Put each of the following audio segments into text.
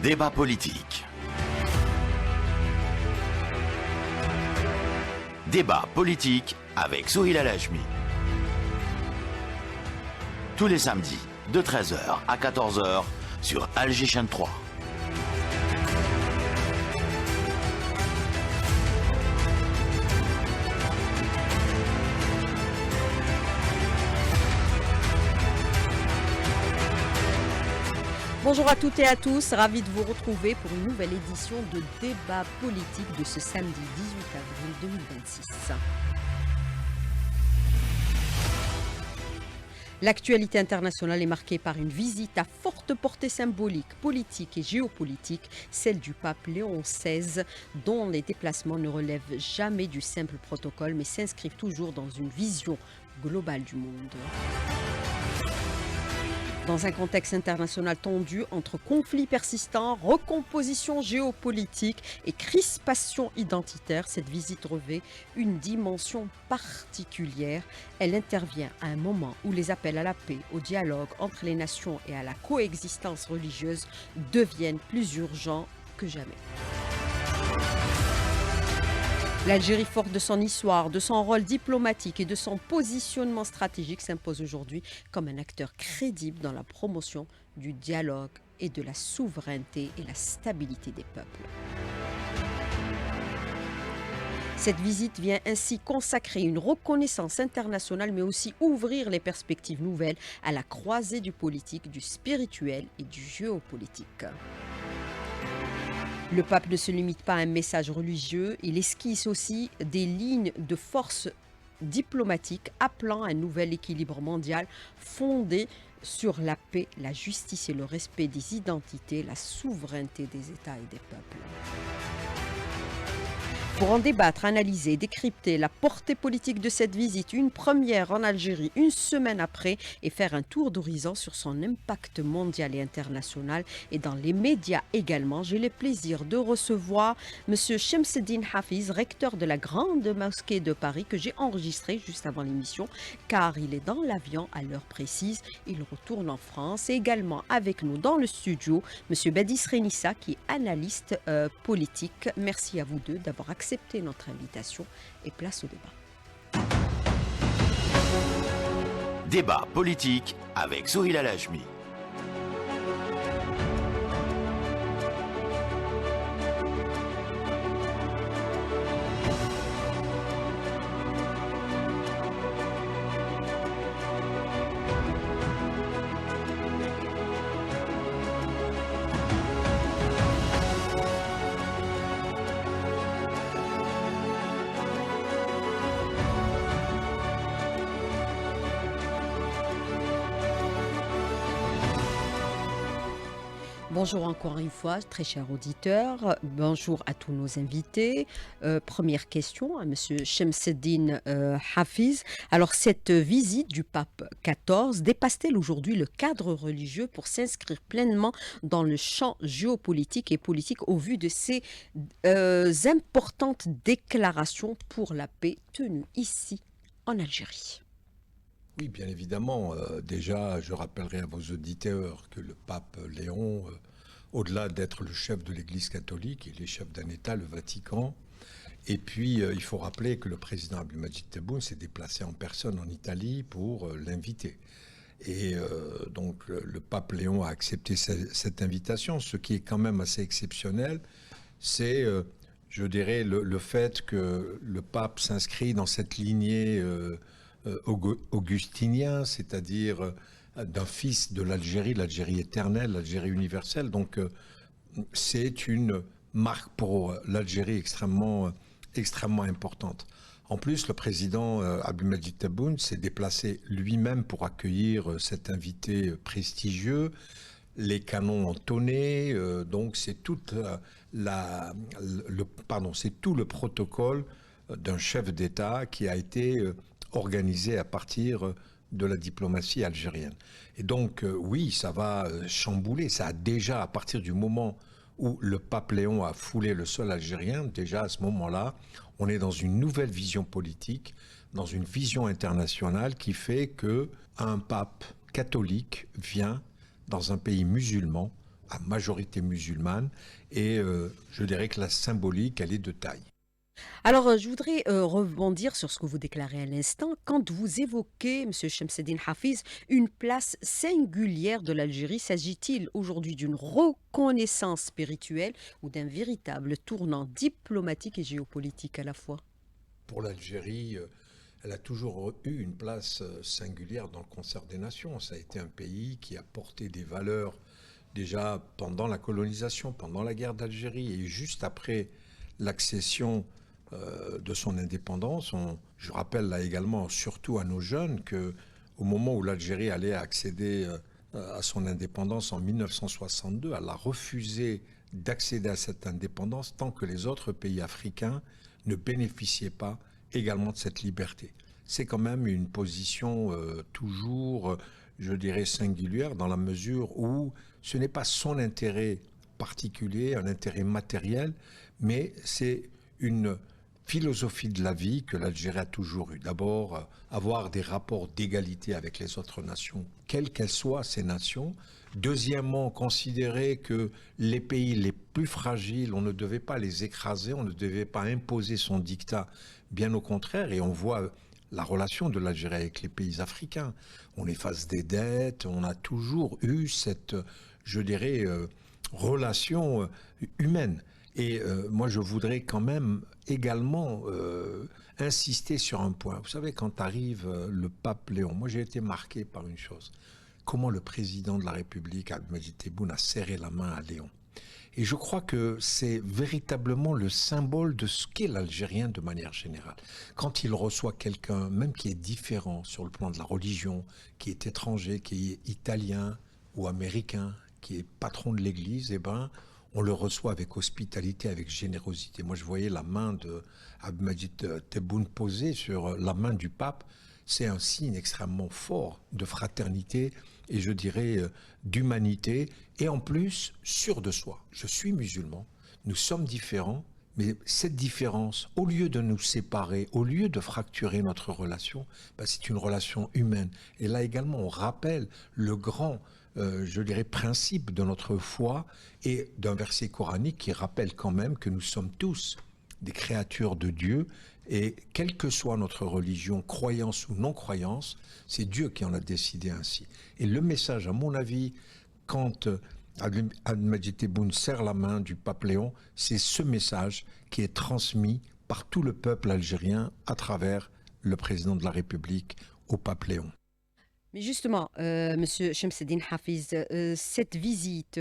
Débat politique. Débat politique avec Sohil Al-Hachmi. Tous les samedis, de 13h à 14h sur Alger Chaîne 3. Bonjour à toutes et à tous, ravi de vous retrouver pour une nouvelle édition de Débat politique de ce samedi 18 avril 2026. L'actualité internationale est marquée par une visite à forte portée symbolique, politique et géopolitique, celle du pape Léon XVI, dont les déplacements ne relèvent jamais du simple protocole, mais s'inscrivent toujours dans une vision globale du monde. Dans un contexte international tendu entre conflits persistants, recomposition géopolitique et crispation identitaire, cette visite revêt une dimension particulière. Elle intervient à un moment où les appels à la paix, au dialogue entre les nations et à la coexistence religieuse deviennent plus urgents que jamais. L'Algérie, forte de son histoire, de son rôle diplomatique et de son positionnement stratégique, s'impose aujourd'hui comme un acteur crédible dans la promotion du dialogue et de la souveraineté et la stabilité des peuples. Cette visite vient ainsi consacrer une reconnaissance internationale, mais aussi ouvrir les perspectives nouvelles à la croisée du politique, du spirituel et du géopolitique. Le pape ne se limite pas à un message religieux, il esquisse aussi des lignes de force diplomatique appelant à un nouvel équilibre mondial fondé sur la paix, la justice et le respect des identités, la souveraineté des États et des peuples. Pour en débattre, analyser, décrypter la portée politique de cette visite, une première en Algérie, une semaine après, et faire un tour d'horizon sur son impact mondial et international et dans les médias également, j'ai le plaisir de recevoir M. Chemseddine Hafiz, recteur de la Grande Mosquée de Paris, que j'ai enregistré juste avant l'émission, car il est dans l'avion à l'heure précise. Il retourne en France. Et également avec nous dans le studio, M. Badis Renissa, qui est analyste politique. Merci à vous deux d'avoir accepté notre invitation et place au débat. Débat politique avec Sohil Al-Hachmi. Bonjour encore une fois, très chers auditeurs. Bonjour à tous nos invités. Première question à M. Chemseddine Hafiz. Alors, cette visite du pape XIV dépasse-t-elle aujourd'hui le cadre religieux pour s'inscrire pleinement dans le champ géopolitique et politique au vu de ces importantes déclarations pour la paix tenues ici en Algérie ? Oui, bien évidemment. Déjà, je rappellerai à vos auditeurs que le pape Léon, au-delà d'être le chef de l'Église catholique, il est chef d'un État, le Vatican. Et puis, il faut rappeler que le président Abdelmadjid Tebboune s'est déplacé en personne en Italie pour l'inviter. Et donc, le pape Léon a accepté cette invitation. Ce qui est quand même assez exceptionnel, c'est, je dirais, le fait que le pape s'inscrit dans cette lignée augustinien, c'est-à-dire d'un fils de l'Algérie, l'Algérie éternelle, l'Algérie universelle. Donc c'est une marque pour l'Algérie extrêmement importante. En plus, le président Abdelmadjid Tebboune s'est déplacé lui-même pour accueillir cet invité prestigieux. Les canons ont tonné, donc c'est tout le protocole d'un chef d'État qui a été organisé à partir de la diplomatie algérienne. Et donc, oui, ça va chambouler. Ça a déjà, à partir du moment où le pape Léon a foulé le sol algérien, déjà à ce moment-là, on est dans une nouvelle vision politique, dans une vision internationale qui fait qu'un pape catholique vient dans un pays musulman à majorité musulmane, et je dirais que la symbolique, elle est de taille. Alors, je voudrais rebondir sur ce que vous déclarez à l'instant. Quand vous évoquez, Monsieur Chemseddine Hafiz, une place singulière de l'Algérie, s'agit-il aujourd'hui d'une reconnaissance spirituelle ou d'un véritable tournant diplomatique et géopolitique à la fois? Pour l'Algérie, elle a toujours eu une place singulière dans le concert des nations. Ça a été un pays qui a porté des valeurs déjà pendant la colonisation, pendant la guerre d'Algérie et juste après l'accession de son indépendance. Je rappelle là également, surtout à nos jeunes, que au moment où l'Algérie allait accéder à son indépendance en 1962, elle a refusé d'accéder à cette indépendance tant que les autres pays africains ne bénéficiaient pas également de cette liberté. C'est quand même une position toujours, je dirais, singulière dans la mesure où ce n'est pas son intérêt particulier, un intérêt matériel, mais c'est une philosophie de la vie que l'Algérie a toujours eue. D'abord, avoir des rapports d'égalité avec les autres nations, quelles qu'elles soient ces nations. Deuxièmement, considérer que les pays les plus fragiles, on ne devait pas les écraser, on ne devait pas imposer son diktat, bien au contraire, et on voit la relation de l'Algérie avec les pays africains. On efface des dettes, on a toujours eu cette, je dirais, relation humaine. Et moi, je voudrais quand même également insister sur un point. Vous savez, quand arrive le pape Léon, moi j'ai été marqué par une chose. Comment le président de la République, Abdelmadjid Tebboune, a serré la main à Léon. Et je crois que c'est véritablement le symbole de ce qu'est l'Algérien de manière générale. Quand il reçoit quelqu'un, même qui est différent sur le plan de la religion, qui est étranger, qui est italien ou américain, qui est patron de l'Église, eh ben, on le reçoit avec hospitalité, avec générosité. Moi, je voyais la main de Abdelmadjid Tebboune posée sur la main du pape. C'est un signe extrêmement fort de fraternité et je dirais d'humanité, et en plus sûr de soi. Je suis musulman, nous sommes différents, mais cette différence, au lieu de nous séparer, au lieu de fracturer notre relation, ben c'est une relation humaine. Et là également, on rappelle le grand, je dirais, principe de notre foi et d'un verset coranique qui rappelle quand même que nous sommes tous des créatures de Dieu. Et quelle que soit notre religion, croyance ou non-croyance, c'est Dieu qui en a décidé ainsi. Et le message, à mon avis, quand Abdelmadjid Tebboune serre la main du pape Léon, c'est ce message qui est transmis par tout le peuple algérien à travers le président de la République au pape Léon. Mais justement, Monsieur Chemseddine Hafiz, cette visite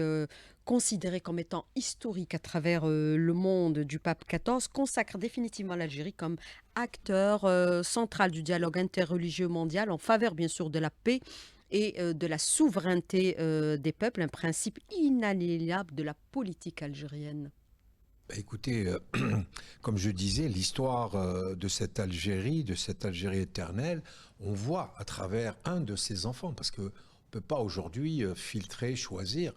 considérée comme étant historique à travers le monde du pape XIV consacre définitivement l'Algérie comme acteur central du dialogue interreligieux mondial en faveur bien sûr de la paix et de la souveraineté des peuples, un principe inaliénable de la politique algérienne. Bah, écoutez, comme je disais, l'histoire de cette Algérie éternelle, on voit à travers un de ses enfants, parce qu'on ne peut pas aujourd'hui filtrer, choisir.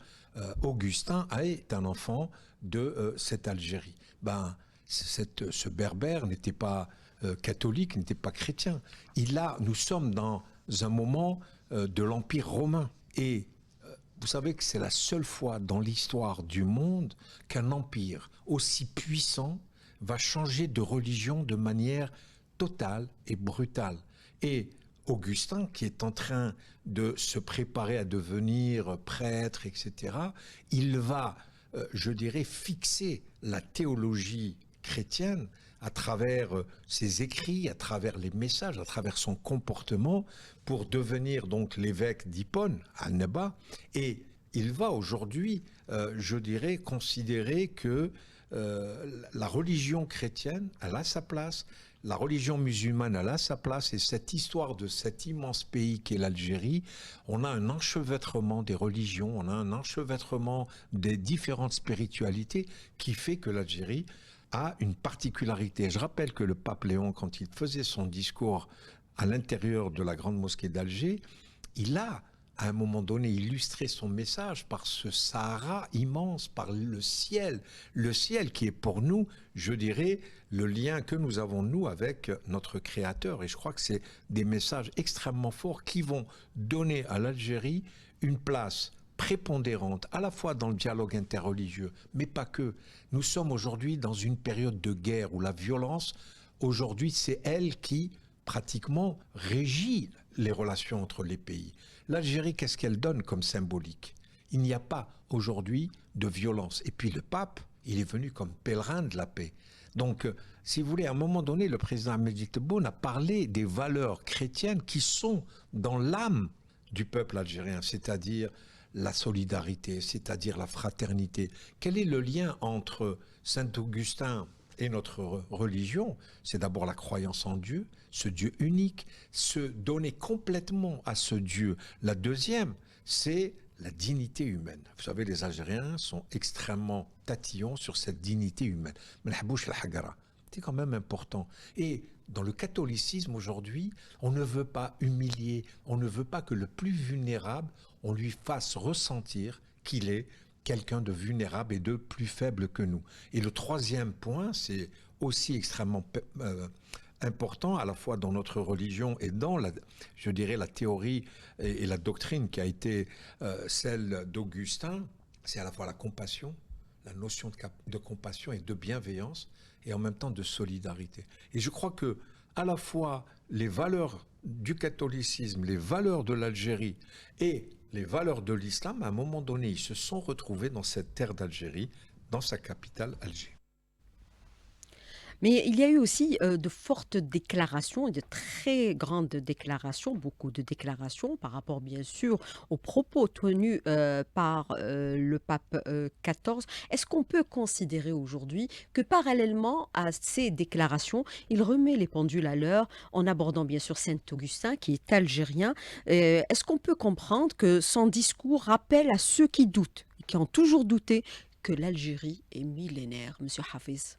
Augustin est un enfant de cette Algérie. Ben, ce berbère n'était pas catholique, n'était pas chrétien. Nous sommes dans un moment de l'Empire romain. Et vous savez que c'est la seule fois dans l'histoire du monde qu'un empire aussi puissant va changer de religion de manière totale et brutale. Et Augustin, qui est en train de se préparer à devenir prêtre, etc., il va, je dirais, fixer la théologie chrétienne à travers ses écrits, à travers les messages, à travers son comportement, pour devenir donc l'évêque d'Hippone, à Annaba. Et il va aujourd'hui, je dirais, considérer que la religion chrétienne, elle a sa place, la religion musulmane, elle a sa place, et cette histoire de cet immense pays qu'est l'Algérie, on a un enchevêtrement des religions, on a un enchevêtrement des différentes spiritualités qui fait que l'Algérie a une particularité. Je rappelle que le pape Léon, quand il faisait son discours à l'intérieur de la grande mosquée d'Alger, il a, à un moment donné, illustré son message par ce Sahara immense, par le ciel qui est pour nous, je dirais, le lien que nous avons, nous, avec notre Créateur. Et je crois que c'est des messages extrêmement forts qui vont donner à l'Algérie une place prépondérante, à la fois dans le dialogue interreligieux, mais pas que. Nous sommes aujourd'hui dans une période de guerre où la violence, aujourd'hui, c'est elle qui, pratiquement, régit les relations entre les pays. L'Algérie, qu'est-ce qu'elle donne comme symbolique? Il n'y a pas aujourd'hui de violence. Et puis le pape, il est venu comme pèlerin de la paix. Donc, si vous voulez, à un moment donné, le président Ahmed Tebboune a parlé des valeurs chrétiennes qui sont dans l'âme du peuple algérien, c'est-à-dire la solidarité, c'est-à-dire la fraternité. Quel est le lien entre Saint-Augustin et notre religion? C'est d'abord la croyance en Dieu, ce Dieu unique, se donner complètement à ce Dieu. La deuxième, c'est la dignité humaine. Vous savez, les Algériens sont extrêmement tatillons sur cette dignité humaine. C'est quand même important. Et dans le catholicisme aujourd'hui, on ne veut pas humilier, on ne veut pas que le plus vulnérable, on lui fasse ressentir qu'il est quelqu'un de vulnérable et de plus faible que nous. Et le troisième point, c'est aussi extrêmement important, à la fois dans notre religion et dans, je dirais, la théorie et la doctrine qui a été celle d'Augustin, c'est à la fois la compassion, la notion de compassion et de bienveillance, et en même temps de solidarité. Et je crois que à la fois les valeurs du catholicisme, les valeurs de l'Algérie et les valeurs de l'islam, à un moment donné, ils se sont retrouvés dans cette terre d'Algérie, dans sa capitale, Alger. Mais il y a eu aussi de fortes déclarations et de très grandes déclarations, beaucoup de déclarations par rapport bien sûr aux propos tenus par le pape XIV. Est-ce qu'on peut considérer aujourd'hui que parallèlement à ces déclarations, il remet les pendules à l'heure en abordant bien sûr Saint-Augustin qui est algérien? Est-ce qu'on peut comprendre que son discours rappelle à ceux qui doutent, qui ont toujours douté, que l'Algérie est millénaire, Monsieur Hafiz?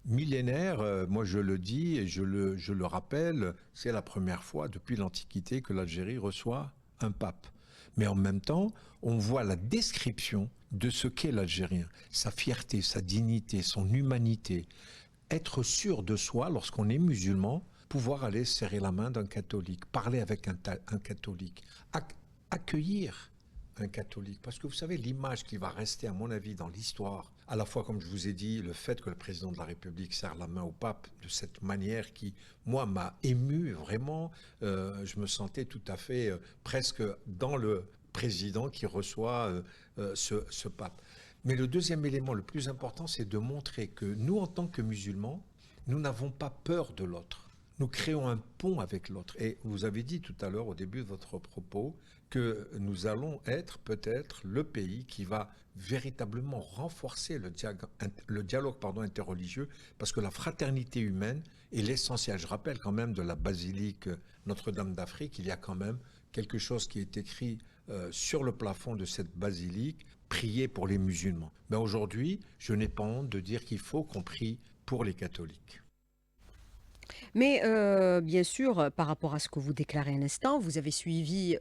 Millénaire, moi je le dis et je le rappelle, c'est la première fois depuis l'Antiquité que l'Algérie reçoit un pape. Mais en même temps, on voit la description de ce qu'est l'Algérien, sa fierté, sa dignité, son humanité. Être sûr de soi lorsqu'on est musulman, pouvoir aller serrer la main d'un catholique, parler avec un catholique, accueillir un catholique. Parce que vous savez, l'image qui va rester, à mon avis, dans l'histoire, à la fois, comme je vous ai dit, le fait que le président de la République serre la main au pape de cette manière qui, moi, m'a ému vraiment. Je me sentais tout à fait presque dans le président qui reçoit ce pape. Mais le deuxième élément, le plus important, c'est de montrer que nous, en tant que musulmans, nous n'avons pas peur de l'autre. Nous créons un pont avec l'autre. Et vous avez dit tout à l'heure, au début de votre propos, que nous allons être peut-être le pays qui va véritablement renforcer le dialogue interreligieux, parce que la fraternité humaine est l'essentiel. Je rappelle quand même de la basilique Notre-Dame d'Afrique, il y a quand même quelque chose qui est écrit sur le plafond de cette basilique, prier pour les musulmans. Mais aujourd'hui, je n'ai pas honte de dire qu'il faut qu'on prie pour les catholiques. Mais bien sûr, par rapport à ce que vous déclarez à l'instant, vous avez suivi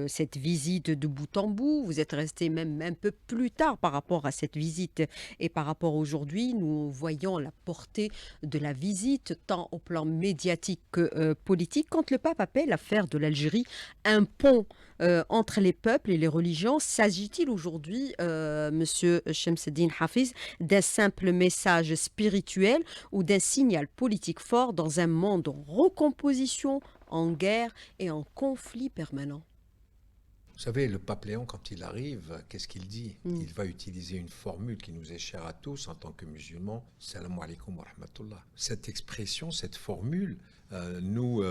cette visite de bout en bout. Vous êtes resté même un peu plus tard par rapport à cette visite et par rapport à aujourd'hui. Nous voyons la portée de la visite, tant au plan médiatique que politique. Quand le pape appelle à faire de l'Algérie un pont entre les peuples et les religions, s'agit-il aujourd'hui, Monsieur Chemseddine Hafiz, d'un simple message spirituel ou d'un signal politique fort dans un monde en recomposition, en guerre et en conflit permanent? Vous savez, le pape Léon, quand il arrive, qu'est-ce qu'il dit? Il va utiliser une formule qui nous est chère à tous en tant que musulmans, Salam alaikum wa rahmatullah. Cette expression, cette formule nous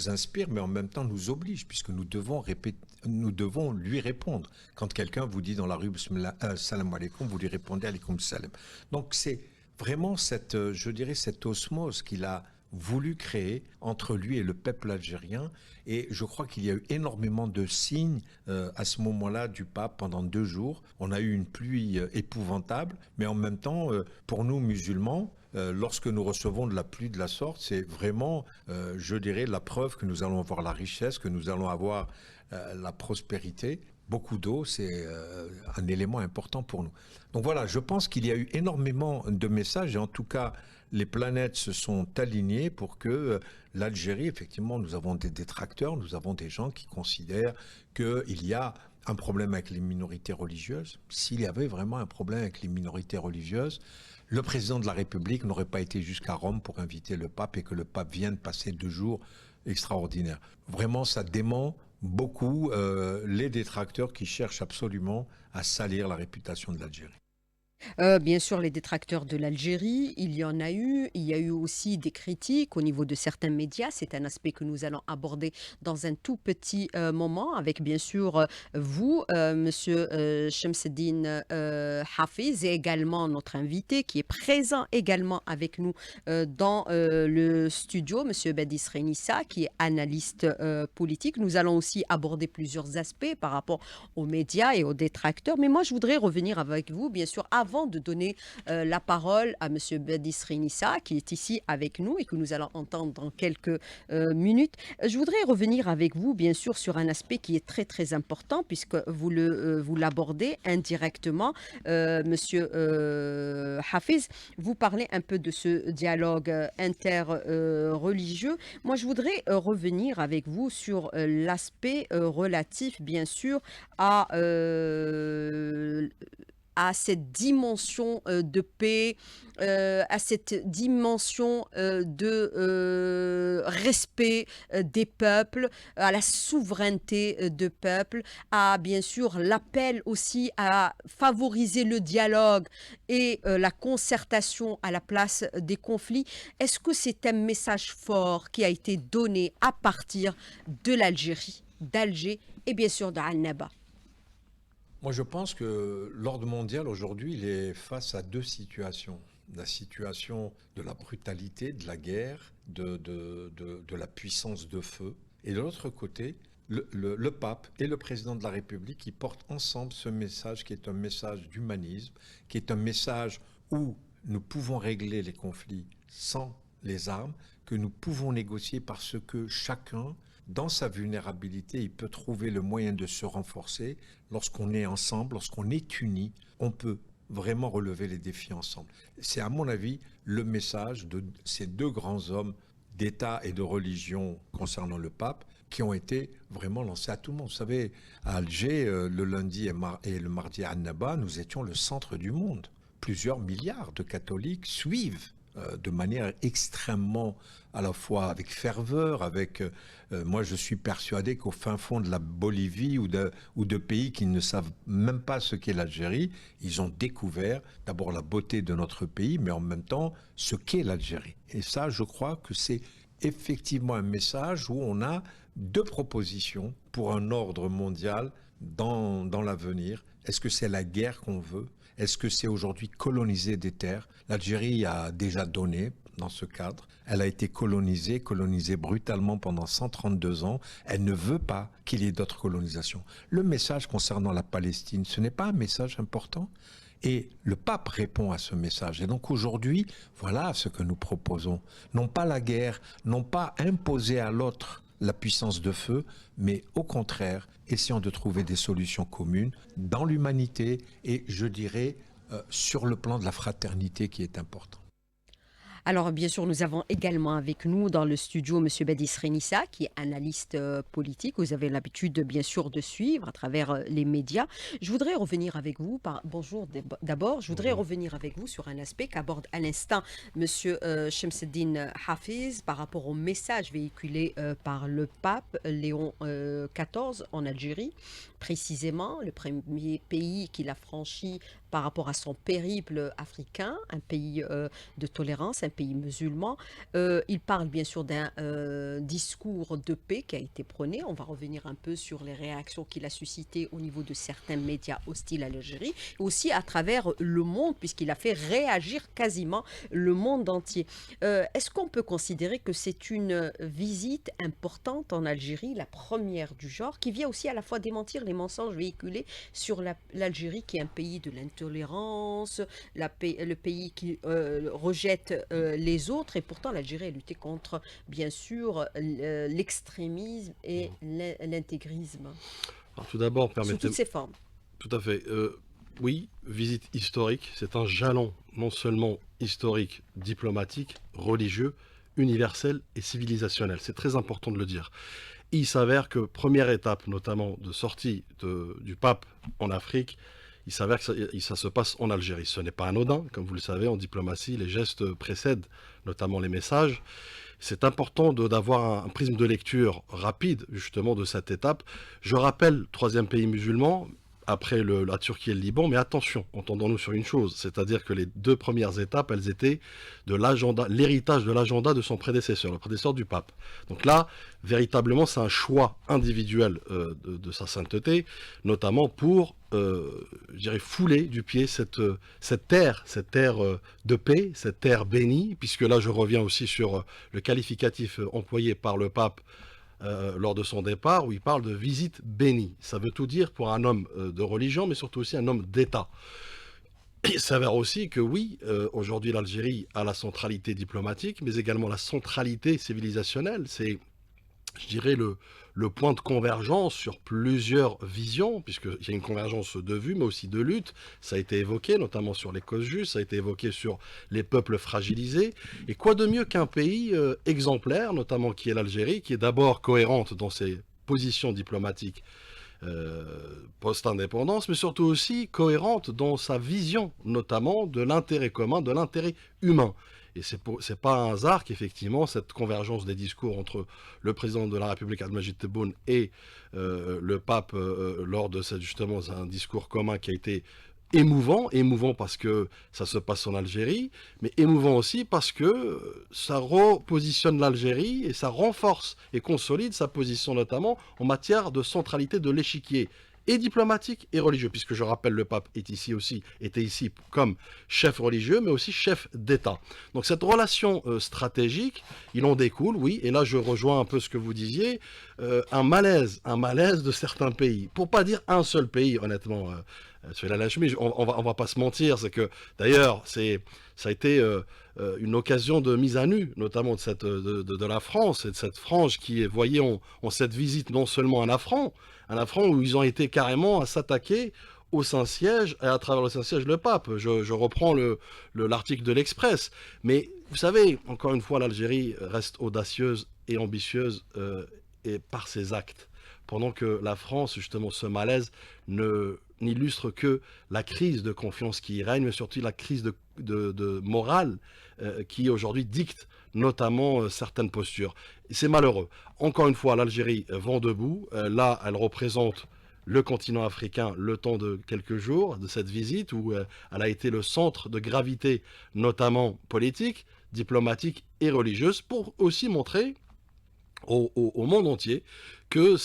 inspire, mais en même temps nous oblige, puisque nous devons lui répondre. Quand quelqu'un vous dit dans la rue Salam alaikum, vous lui répondez alaikum salam. Donc c'est vraiment je dirais, cette osmose qu'il a voulu créer entre lui et le peuple algérien. Et je crois qu'il y a eu énormément de signes à ce moment-là du pape pendant 2 jours. On a eu une pluie épouvantable, mais en même temps, pour nous musulmans, lorsque nous recevons de la pluie de la sorte, c'est vraiment, je dirais, la preuve que nous allons avoir la richesse, que nous allons avoir la prospérité. Beaucoup d'eau, c'est un élément important pour nous. Donc voilà, je pense qu'il y a eu énormément de messages, et en tout cas, les planètes se sont alignées pour que l'Algérie, effectivement, nous avons des détracteurs, nous avons des gens qui considèrent qu'il y a un problème avec les minorités religieuses. S'il y avait vraiment un problème avec les minorités religieuses, le président de la République n'aurait pas été jusqu'à Rome pour inviter le pape et que le pape vienne passer 2 jours extraordinaires. Vraiment, ça dément beaucoup les détracteurs qui cherchent absolument à salir la réputation de l'Algérie. Bien sûr, les détracteurs de l'Algérie, il y en a eu. Il y a eu aussi des critiques au niveau de certains médias. C'est un aspect que nous allons aborder dans un tout petit moment avec bien sûr vous, Monsieur Chemseddine Hafiz, et également notre invité qui est présent également avec nous dans le studio, Monsieur Badis Renissa, qui est analyste politique. Nous allons aussi aborder plusieurs aspects par rapport aux médias et aux détracteurs. Mais moi, je voudrais revenir avec vous, bien sûr, avant de donner la parole à Monsieur Badis Renissa, qui est ici avec nous et que nous allons entendre dans quelques minutes. Je voudrais revenir avec vous, bien sûr, sur un aspect qui est très, très important, puisque vous l'abordez indirectement. Monsieur Hafiz, vous parlez un peu de ce dialogue interreligieux. Moi, je voudrais revenir avec vous sur l'aspect relatif, bien sûr, à cette dimension de paix, à cette dimension de respect des peuples, à la souveraineté de peuples, à bien sûr l'appel aussi à favoriser le dialogue et la concertation à la place des conflits. Est-ce que c'est un message fort qui a été donné à partir de l'Algérie, d'Alger et bien sûr d'Annaba? Moi, je pense que l'ordre mondial, aujourd'hui, il est face à 2 situations. La situation de la brutalité, de la guerre, de la puissance de feu. Et de l'autre côté, le pape et le président de la République qui portent ensemble ce message qui est un message d'humanisme, qui est un message où nous pouvons régler les conflits sans les armes, que nous pouvons négocier parce que chacun, dans sa vulnérabilité, il peut trouver le moyen de se renforcer. Lorsqu'on est ensemble, lorsqu'on est unis, on peut vraiment relever les défis ensemble. C'est à mon avis le message de ces 2 grands hommes d'État et de religion concernant le pape qui ont été vraiment lancés à tout le monde. Vous savez, à Alger, le lundi et le mardi à Annaba, nous étions le centre du monde. Plusieurs milliards de catholiques suivent de manière extrêmement, à la fois avec ferveur, moi je suis persuadé qu'au fin fond de la Bolivie ou de pays qui ne savent même pas ce qu'est l'Algérie, ils ont découvert d'abord la beauté de notre pays, mais en même temps ce qu'est l'Algérie. Et ça, je crois que c'est effectivement un message où on a 2 propositions pour un ordre mondial dans l'avenir. Est-ce que c'est la guerre qu'on veut ? Est-ce que c'est aujourd'hui coloniser des terres ? L'Algérie a déjà donné dans ce cadre. Elle a été colonisée brutalement pendant 132 ans. Elle ne veut pas qu'il y ait d'autres colonisations. Le message concernant la Palestine, ce n'est pas un message important ? Et le pape répond à ce message. Et donc aujourd'hui, voilà ce que nous proposons. Non pas la guerre, non pas imposer à l'autre la puissance de feu, mais au contraire, essayons de trouver des solutions communes dans l'humanité et je dirais sur le plan de la fraternité qui est important. Alors, bien sûr, nous avons également avec nous dans le studio M. Badis Renissa, qui est analyste politique. Vous avez l'habitude, bien sûr, de suivre à travers les médias. Je voudrais revenir avec vous, bonjour d'abord, je voudrais revenir avec vous sur un aspect qu'aborde à l'instant M. Chemseddine Hafiz par rapport au message véhiculé par le pape Léon XIV en Algérie. Précisément, le premier pays qu'il a franchi par rapport à son périple africain, un pays de tolérance, un pays musulman. Il parle bien sûr d'un discours de paix qui a été prôné. On va revenir un peu sur les réactions qu'il a suscitées au niveau de certains médias hostiles à l'Algérie, aussi à travers le monde, puisqu'il a fait réagir quasiment le monde entier. Est-ce qu'on peut considérer que c'est une visite importante en Algérie, la première du genre, qui vient aussi à la fois démentir les mensonges véhiculés sur l'Algérie, qui est un pays de l'intolérance, le pays qui rejette les autres, et pourtant l'Algérie a lutté contre, bien sûr, l'extrémisme et l'intégrisme. Alors, tout d'abord, Sous permettez-moi... toutes ses formes. Tout à fait. Oui, visite historique, c'est un jalon non seulement historique, diplomatique, religieux, universel et civilisationnel. C'est très important de le dire. Il s'avère que première étape, notamment de sortie du pape en Afrique, il s'avère que ça se passe en Algérie. Ce n'est pas anodin, comme vous le savez, en diplomatie, les gestes précèdent notamment les messages. C'est important d'avoir un prisme de lecture rapide, justement, de cette étape. Je rappelle, troisième pays musulman, après la Turquie et le Liban, mais attention, entendons-nous sur une chose, c'est-à-dire que les deux premières étapes, elles étaient de l'héritage de l'agenda de son prédécesseur, le prédécesseur du pape. Donc là, véritablement, c'est un choix individuel de sa sainteté, notamment pour, je dirais, fouler du pied cette terre de paix, cette terre bénie, puisque là, je reviens aussi sur le qualificatif employé par le pape lors de son départ, où il parle de visite bénie. Ça veut tout dire pour un homme de religion, mais surtout aussi un homme d'État. Il s'avère aussi que oui, aujourd'hui l'Algérie a la centralité diplomatique, mais également la centralité civilisationnelle. C'est, je dirais, le point de convergence sur plusieurs visions, puisqu'il y a une convergence de vues, mais aussi de lutte. Ça a été évoqué, notamment sur les causes justes, ça a été évoqué sur les peuples fragilisés. Et quoi de mieux qu'un pays exemplaire, notamment qui est l'Algérie, qui est d'abord cohérente dans ses positions diplomatiques post-indépendance, mais surtout aussi cohérente dans sa vision, notamment de l'intérêt commun, de l'intérêt humain. Et c'est pas un hasard qu'effectivement cette convergence des discours entre le président de la République Abdelmadjid Tebboune et le pape lors de justement un discours commun qui a été émouvant parce que ça se passe en Algérie, mais émouvant aussi parce que ça repositionne l'Algérie et ça renforce et consolide sa position notamment en matière de centralité de l'échiquier et diplomatique et religieux, puisque je rappelle le pape était ici comme chef religieux, mais aussi chef d'État. Donc cette relation stratégique, il en découle, oui, et là je rejoins un peu ce que vous disiez, un malaise de certains pays, pour pas dire un seul pays, honnêtement. On va pas se mentir, c'est que d'ailleurs ça a été une occasion de mise à nu, notamment de la France et de cette frange qui voyait en cette visite non seulement un affront où ils ont été carrément à s'attaquer au Saint-Siège et à travers le Saint-Siège le pape. Je reprends l'article de l'Express. Mais vous savez, encore une fois, l'Algérie reste audacieuse et ambitieuse et par ses actes. Pendant que la France, justement, ce malaise n'illustre que la crise de confiance qui y règne, mais surtout la crise de morale qui aujourd'hui dicte notamment certaines postures. C'est malheureux. Encore une fois, l'Algérie vend debout. Là, elle représente le continent africain le temps de quelques jours de cette visite où elle a été le centre de gravité, notamment politique, diplomatique et religieuse, pour aussi montrer au monde entier que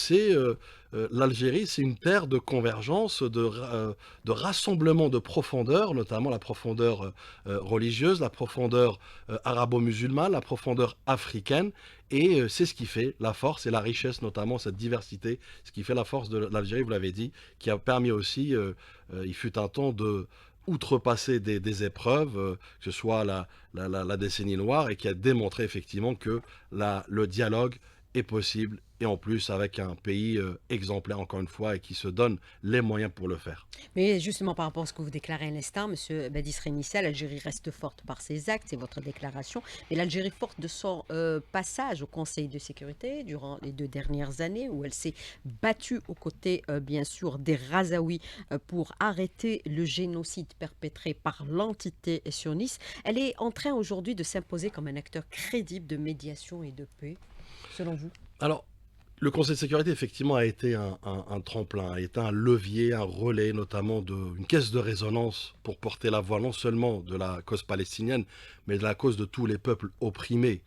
l'Algérie, c'est une terre de convergence, de rassemblement de profondeur, notamment la profondeur religieuse, la profondeur arabo-musulmane, la profondeur africaine, et c'est ce qui fait la force et la richesse, notamment cette diversité, ce qui fait la force de l'Algérie, vous l'avez dit, qui a permis aussi, il fut un temps de outrepasser des épreuves, que ce soit la décennie noire, et qui a démontré effectivement que le dialogue est possible, et en plus avec un pays exemplaire encore une fois et qui se donne les moyens pour le faire. Mais justement par rapport à ce que vous déclarez à l'instant, M. Badis Rénissa, l'Algérie reste forte par ses actes, c'est votre déclaration, mais l'Algérie forte de son passage au Conseil de sécurité durant les 2 dernières années où elle s'est battue aux côtés bien sûr des Razaouis pour arrêter le génocide perpétré par l'entité sioniste, elle est en train aujourd'hui de s'imposer comme un acteur crédible de médiation et de paix, selon vous? Alors, le Conseil de sécurité, effectivement, a été un tremplin, a été un levier, un relais, notamment une caisse de résonance pour porter la voix non seulement de la cause palestinienne, mais de la cause de tous les peuples opprimés.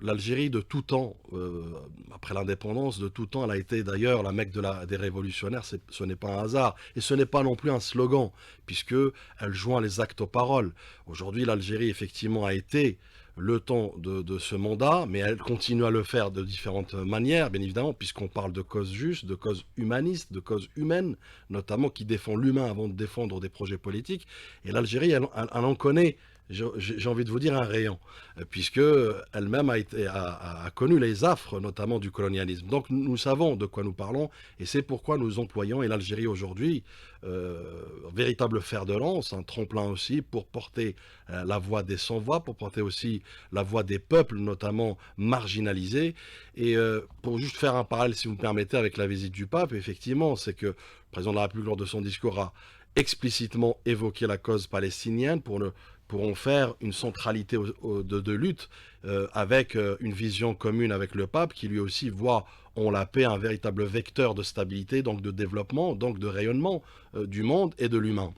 L'Algérie, de tout temps, après l'indépendance, de tout temps, elle a été d'ailleurs la Mecque des révolutionnaires, ce n'est pas un hasard. Et ce n'est pas non plus un slogan, puisqu'elle joint les actes aux paroles. Aujourd'hui, l'Algérie, effectivement, a été le temps de ce mandat, mais elle continue à le faire de différentes manières, bien évidemment, puisqu'on parle de causes justes, de causes humanistes, de causes humaines, notamment qui défend l'humain avant de défendre des projets politiques. Et l'Algérie, elle en connaît j'ai envie de vous dire un rayon, puisque elle-même a connu les affres, notamment du colonialisme. Donc nous savons de quoi nous parlons, et c'est pourquoi nous employons, et l'Algérie aujourd'hui, véritable fer de lance, un tremplin aussi, pour porter la voix des sans-voix, pour porter aussi la voix des peuples, notamment marginalisés. Et pour juste faire un parallèle, si vous me permettez, avec la visite du pape, effectivement, c'est que le président de la République, lors de son discours, a explicitement évoqué la cause palestinienne pour en faire une centralité de lutte, avec une vision commune avec le pape, qui lui aussi voit en la paix un véritable vecteur de stabilité, donc de développement, donc de rayonnement du monde et de l'humain.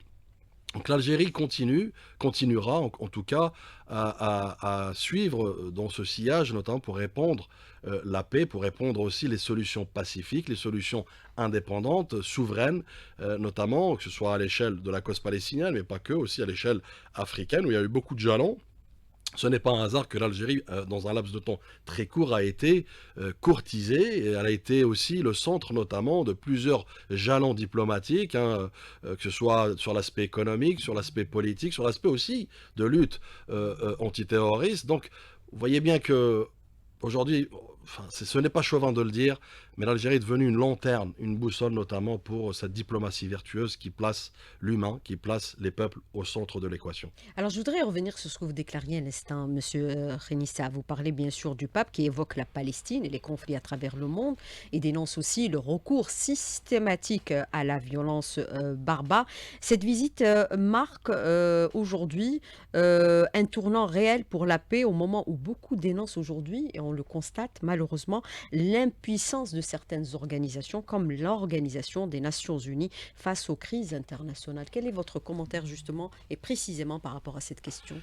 Donc l'Algérie continuera en tout cas à suivre dans ce sillage, notamment pour répondre la paix, pour répondre aussi les solutions pacifiques, les solutions indépendantes, souveraines, notamment que ce soit à l'échelle de la cause palestinienne, mais pas que, aussi à l'échelle africaine, où il y a eu beaucoup de jalons. Ce n'est pas un hasard que l'Algérie, dans un laps de temps très court, a été courtisée, et elle a été aussi le centre notamment de plusieurs jalons diplomatiques, hein, que ce soit sur l'aspect économique, sur l'aspect politique, sur l'aspect aussi de lutte antiterroriste. Donc vous voyez bien que aujourd'hui, enfin, ce n'est pas chauvin de le dire, mais l'Algérie est devenue une lanterne, une boussole notamment pour cette diplomatie vertueuse qui place l'humain, qui place les peuples au centre de l'équation. Alors, je voudrais revenir sur ce que vous déclariez à l'instant, Monsieur Khenissa. Vous parlez bien sûr du pape qui évoque la Palestine et les conflits à travers le monde et dénonce aussi le recours systématique à la violence barbare. Cette visite marque aujourd'hui un tournant réel pour la paix au moment où beaucoup dénoncent aujourd'hui, et on le constate malheureusement, l'impuissance de certaines organisations comme l'Organisation des Nations Unies face aux crises internationales. Quel est votre commentaire justement et précisément par rapport à cette question?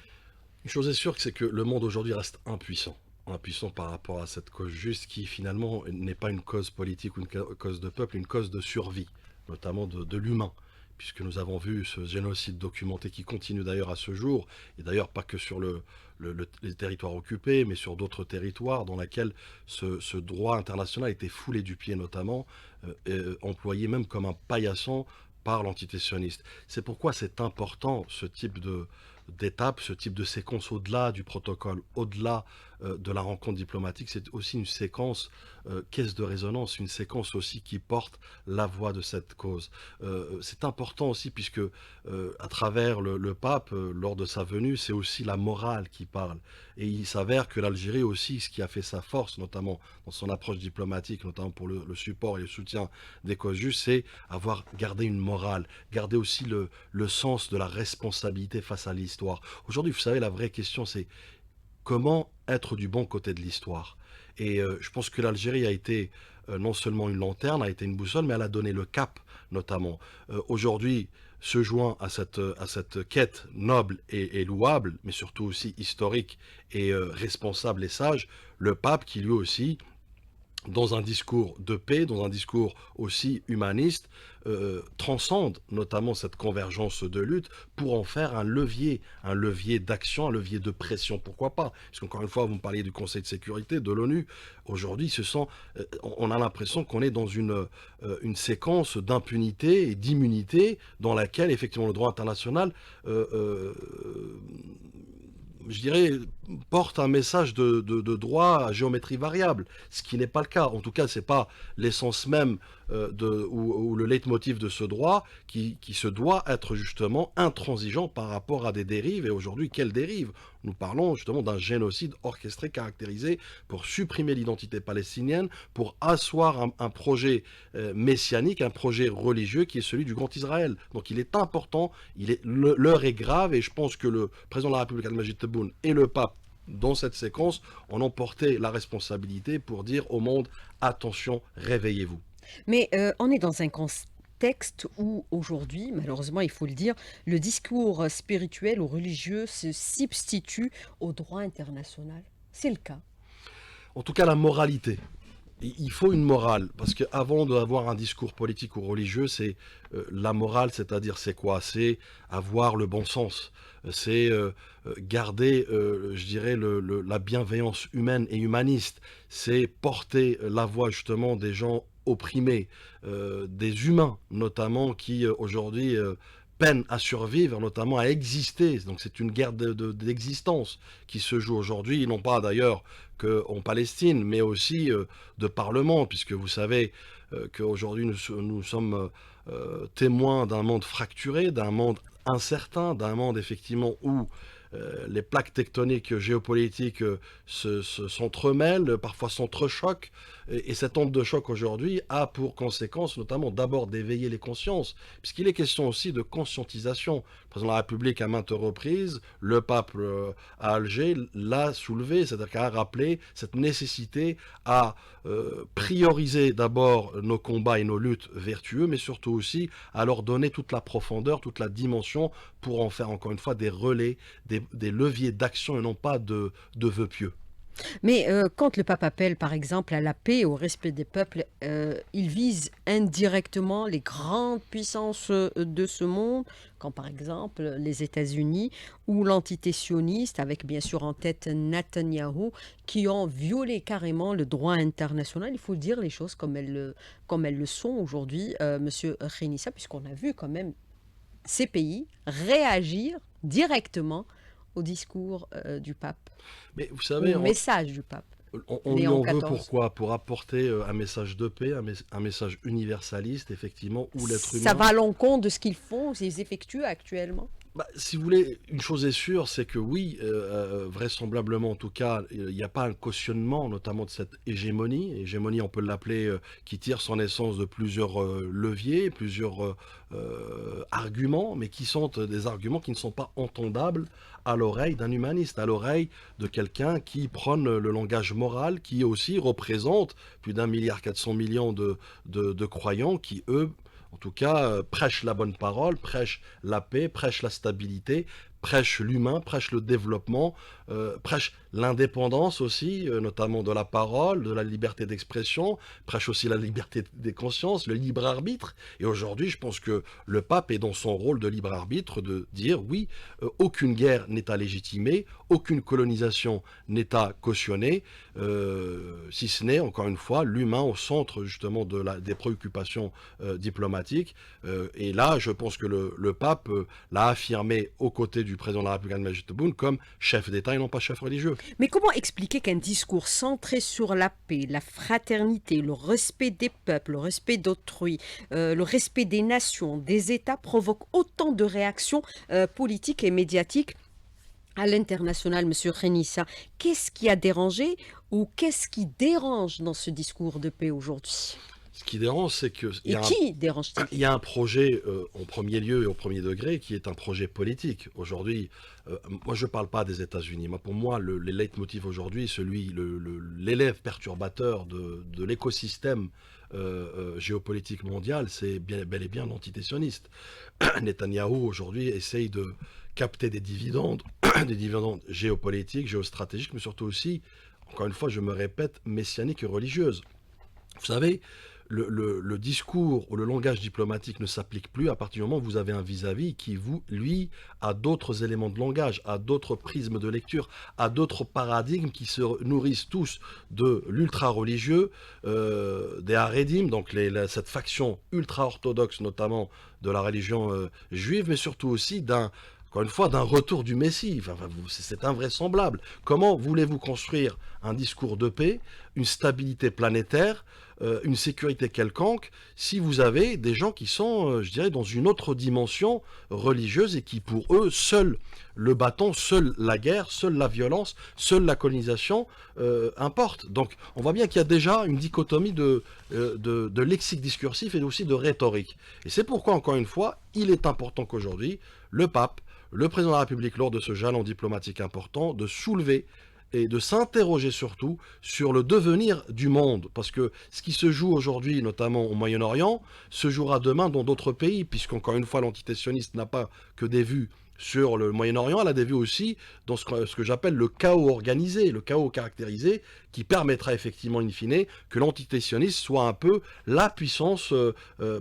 Une chose est sûre, c'est que le monde aujourd'hui reste impuissant. Impuissant par rapport à cette cause juste qui finalement n'est pas une cause politique ou une cause de peuple, une cause de survie, notamment de l'humain. Puisque nous avons vu ce génocide documenté qui continue d'ailleurs à ce jour, et d'ailleurs pas que sur les territoires occupés, mais sur d'autres territoires dans lesquels ce droit international a été foulé du pied notamment, employé même comme un paillasson par l'entité sioniste. C'est pourquoi c'est important ce type d'étape, ce type de séquence au-delà du protocole, au-delà de la rencontre diplomatique. C'est aussi une séquence caisse de résonance, une séquence aussi qui porte la voix de cette cause. C'est important aussi puisque à travers le pape, lors de sa venue, c'est aussi la morale qui parle. Et il s'avère que l'Algérie aussi, ce qui a fait sa force, notamment dans son approche diplomatique, notamment pour le support et le soutien des causes justes, c'est avoir gardé une morale, garder aussi le sens de la responsabilité face à l'histoire. Aujourd'hui, vous savez, la vraie question, c'est comment être du bon côté de l'histoire. Et je pense que l'Algérie a été non seulement une lanterne, a été une boussole, mais elle a donné le cap, notamment. Aujourd'hui, se joint à cette quête noble et louable, mais surtout aussi historique et responsable et sage, le pape qui lui aussi, dans un discours de paix, dans un discours aussi humaniste, transcende notamment cette convergence de lutte pour en faire un levier d'action, un levier de pression, pourquoi pas. Parce qu'encore une fois, vous me parliez du Conseil de sécurité, de l'ONU. Aujourd'hui, on a l'impression qu'on est dans une séquence d'impunité et d'immunité dans laquelle, effectivement, le droit international je dirais, porte un message de droit à géométrie variable, ce qui n'est pas le cas. En tout cas, ce n'est pas l'essence même ou le leitmotiv de ce droit qui se doit être justement intransigeant par rapport à des dérives. Et aujourd'hui, quelles dérives? Nous parlons justement d'un génocide orchestré, caractérisé pour supprimer l'identité palestinienne, pour asseoir un projet messianique, un projet religieux qui est celui du Grand Israël. Donc il est important, l'heure est grave, et je pense que le président de la République, Al-Majid Tebboune, et le pape, dans cette séquence, en ont porté la responsabilité pour dire au monde, attention, réveillez-vous. Mais on est dans un contexte où aujourd'hui, malheureusement il faut le dire, le discours spirituel ou religieux se substitue au droit international. C'est le cas. En tout cas, la moralité. Il faut une morale, parce qu'avant d'avoir un discours politique ou religieux, c'est la morale, c'est-à-dire c'est quoi? C'est avoir le bon sens, c'est garder, je dirais, la bienveillance humaine et humaniste, c'est porter la voix justement des gens opprimés, des humains notamment qui aujourd'hui peinent à survivre, notamment à exister. Donc c'est une guerre d'existence qui se joue aujourd'hui, non pas d'ailleurs qu'en Palestine, mais aussi de par le monde, puisque vous savez qu'aujourd'hui nous sommes témoins d'un monde fracturé, d'un monde incertain, d'un monde effectivement où les plaques tectoniques géopolitiques s'entremêlent, parfois s'entrechoquent, et cette onde de choc aujourd'hui a pour conséquence notamment d'abord d'éveiller les consciences, puisqu'il est question aussi de conscientisation. Le président de la République à maintes reprises, le pape à Alger l'a soulevé, c'est-à-dire qu'il a rappelé cette nécessité à prioriser d'abord nos combats et nos luttes vertueux, mais surtout aussi à leur donner toute la profondeur, toute la dimension pour en faire encore une fois des relais, des leviers d'action et non pas de vœux pieux. Mais quand le pape appelle, par exemple, à la paix et au respect des peuples, il vise indirectement les grandes puissances de ce monde, comme par exemple les États-Unis ou l'entité sioniste, avec bien sûr en tête Netanyahou, qui ont violé carrément le droit international. Il faut dire les choses comme elles le sont aujourd'hui, Monsieur Khenissa, puisqu'on a vu quand même ces pays réagir directement au discours du pape, Mais vous savez, au message du pape. on lui Léon en veut XIV. pourquoi? Pour apporter un message de paix, un message universaliste, effectivement, où l'être Ça humain... va à l'encontre de ce qu'ils font, ils effectuent actuellement. Si vous voulez, une chose est sûre, c'est que oui, vraisemblablement en tout cas, il n'y a pas un cautionnement, notamment de cette hégémonie. Hégémonie, on peut l'appeler, qui tire son essence de plusieurs leviers, plusieurs arguments, mais qui sont des arguments qui ne sont pas entendables à l'oreille d'un humaniste, à l'oreille de quelqu'un qui prône le langage moral, qui aussi représente plus d'1,4 milliard de croyants qui, eux, en tout cas, prêche la bonne parole, prêche la paix, prêche la stabilité, prêche l'humain, prêche le développement, prêche l'indépendance aussi, notamment de la parole, de la liberté d'expression, prêche aussi la liberté des consciences, le libre arbitre. Et aujourd'hui, je pense que le pape est dans son rôle de libre arbitre de dire oui, aucune guerre n'est à légitimer, aucune colonisation n'est à cautionner, si ce n'est, encore une fois, l'humain au centre justement des préoccupations diplomatiques. Et là, je pense que le pape l'a affirmé aux côtés du président de la République Abdelmadjid Tebboune comme chef d'État et non pas chef religieux. Mais comment expliquer qu'un discours centré sur la paix, la fraternité, le respect des peuples, le respect d'autrui, le respect des nations, des États provoque autant de réactions politiques et médiatiques à l'international, Monsieur Khenissa? Qu'est-ce qui a dérangé ou qu'est-ce qui dérange dans ce discours de paix aujourd'hui? Ce qui dérange, c'est que Et qui dérange-t-il? il y a un projet en premier lieu et au premier degré qui est un projet politique. Aujourd'hui, moi je ne parle pas des États-Unis. Pour moi, le leitmotiv aujourd'hui, l'élève perturbateur de l'écosystème géopolitique mondial, c'est bel et bien l'entité sioniste. Netanyahou aujourd'hui essaye de capter des dividendes, des dividendes géopolitiques, géostratégiques, mais surtout aussi, encore une fois, je me répète, messianiques et religieuses. Vous savez, le discours ou le langage diplomatique ne s'applique plus à partir du moment où vous avez un vis-à-vis qui, lui, a d'autres éléments de langage, a d'autres prismes de lecture, a d'autres paradigmes qui se nourrissent tous de l'ultra-religieux, des Haredim, donc cette faction ultra-orthodoxe notamment de la religion juive, mais surtout aussi encore une fois, d'un retour du Messie. C'est invraisemblable. Comment voulez-vous construire un discours de paix, une stabilité planétaire, une sécurité quelconque, si vous avez des gens qui sont, je dirais, dans une autre dimension religieuse et qui, pour eux, seul le bâton, seule la guerre, seule la violence, seule la colonisation importe. Donc, on voit bien qu'il y a déjà une dichotomie de lexique discursif et aussi de rhétorique. Et c'est pourquoi, encore une fois, il est important qu'aujourd'hui, le pape, le président de la République, lors de ce jalon diplomatique important, de soulever et de s'interroger surtout sur le devenir du monde. Parce que ce qui se joue aujourd'hui, notamment au Moyen-Orient, se jouera demain dans d'autres pays, puisqu'encore une fois, l'entité sioniste n'a pas que des vues sur le Moyen-Orient, elle a des vues aussi dans ce que j'appelle le chaos organisé, le chaos caractérisé, qui permettra effectivement, in fine, que l'entité sioniste soit un peu la puissance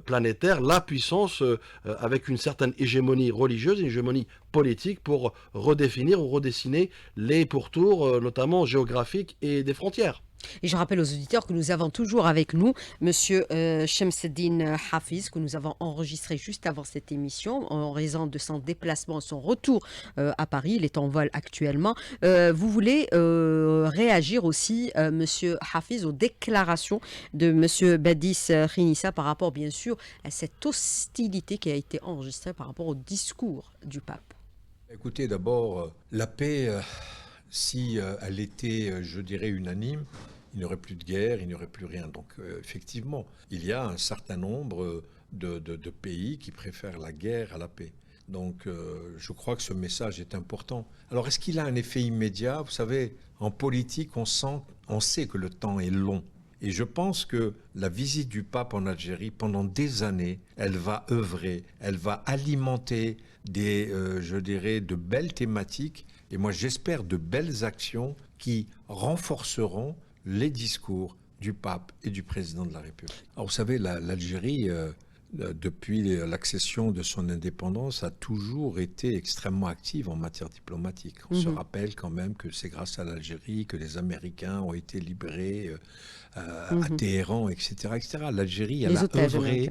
planétaire, la puissance avec une certaine hégémonie religieuse, une hégémonie politique pour redéfinir ou redessiner les pourtours, notamment géographiques et des frontières. Et je rappelle aux auditeurs que nous avons toujours avec nous Monsieur Shamseddine Hafiz, que nous avons enregistré juste avant cette émission en raison de son déplacement, son retour à Paris. Il est en vol actuellement. Vous voulez réagir aussi, Monsieur Hafiz, aux déclarations de Monsieur Badis Khinissa par rapport, bien sûr, à cette hostilité qui a été enregistrée par rapport au discours du pape. Écoutez, d'abord, la paix, si elle était, je dirais, unanime, il n'y aurait plus de guerre, il n'y aurait plus rien. Donc, effectivement, il y a un certain nombre de pays qui préfèrent la guerre à la paix. Donc, je crois que ce message est important. Alors, est-ce qu'il a un effet immédiat? Vous savez, en politique, on sait que le temps est long. Et je pense que la visite du pape en Algérie, pendant des années, elle va œuvrer, elle va alimenter je dirais, de belles thématiques, et moi j'espère de belles actions qui renforceront les discours du pape et du président de la République. Alors vous savez, l'Algérie, depuis l'accession de son indépendance, a toujours été extrêmement active en matière diplomatique. On se rappelle quand même que c'est grâce à l'Algérie que les Américains ont été libérés à Téhéran, etc., etc. L'Algérie, elle a œuvré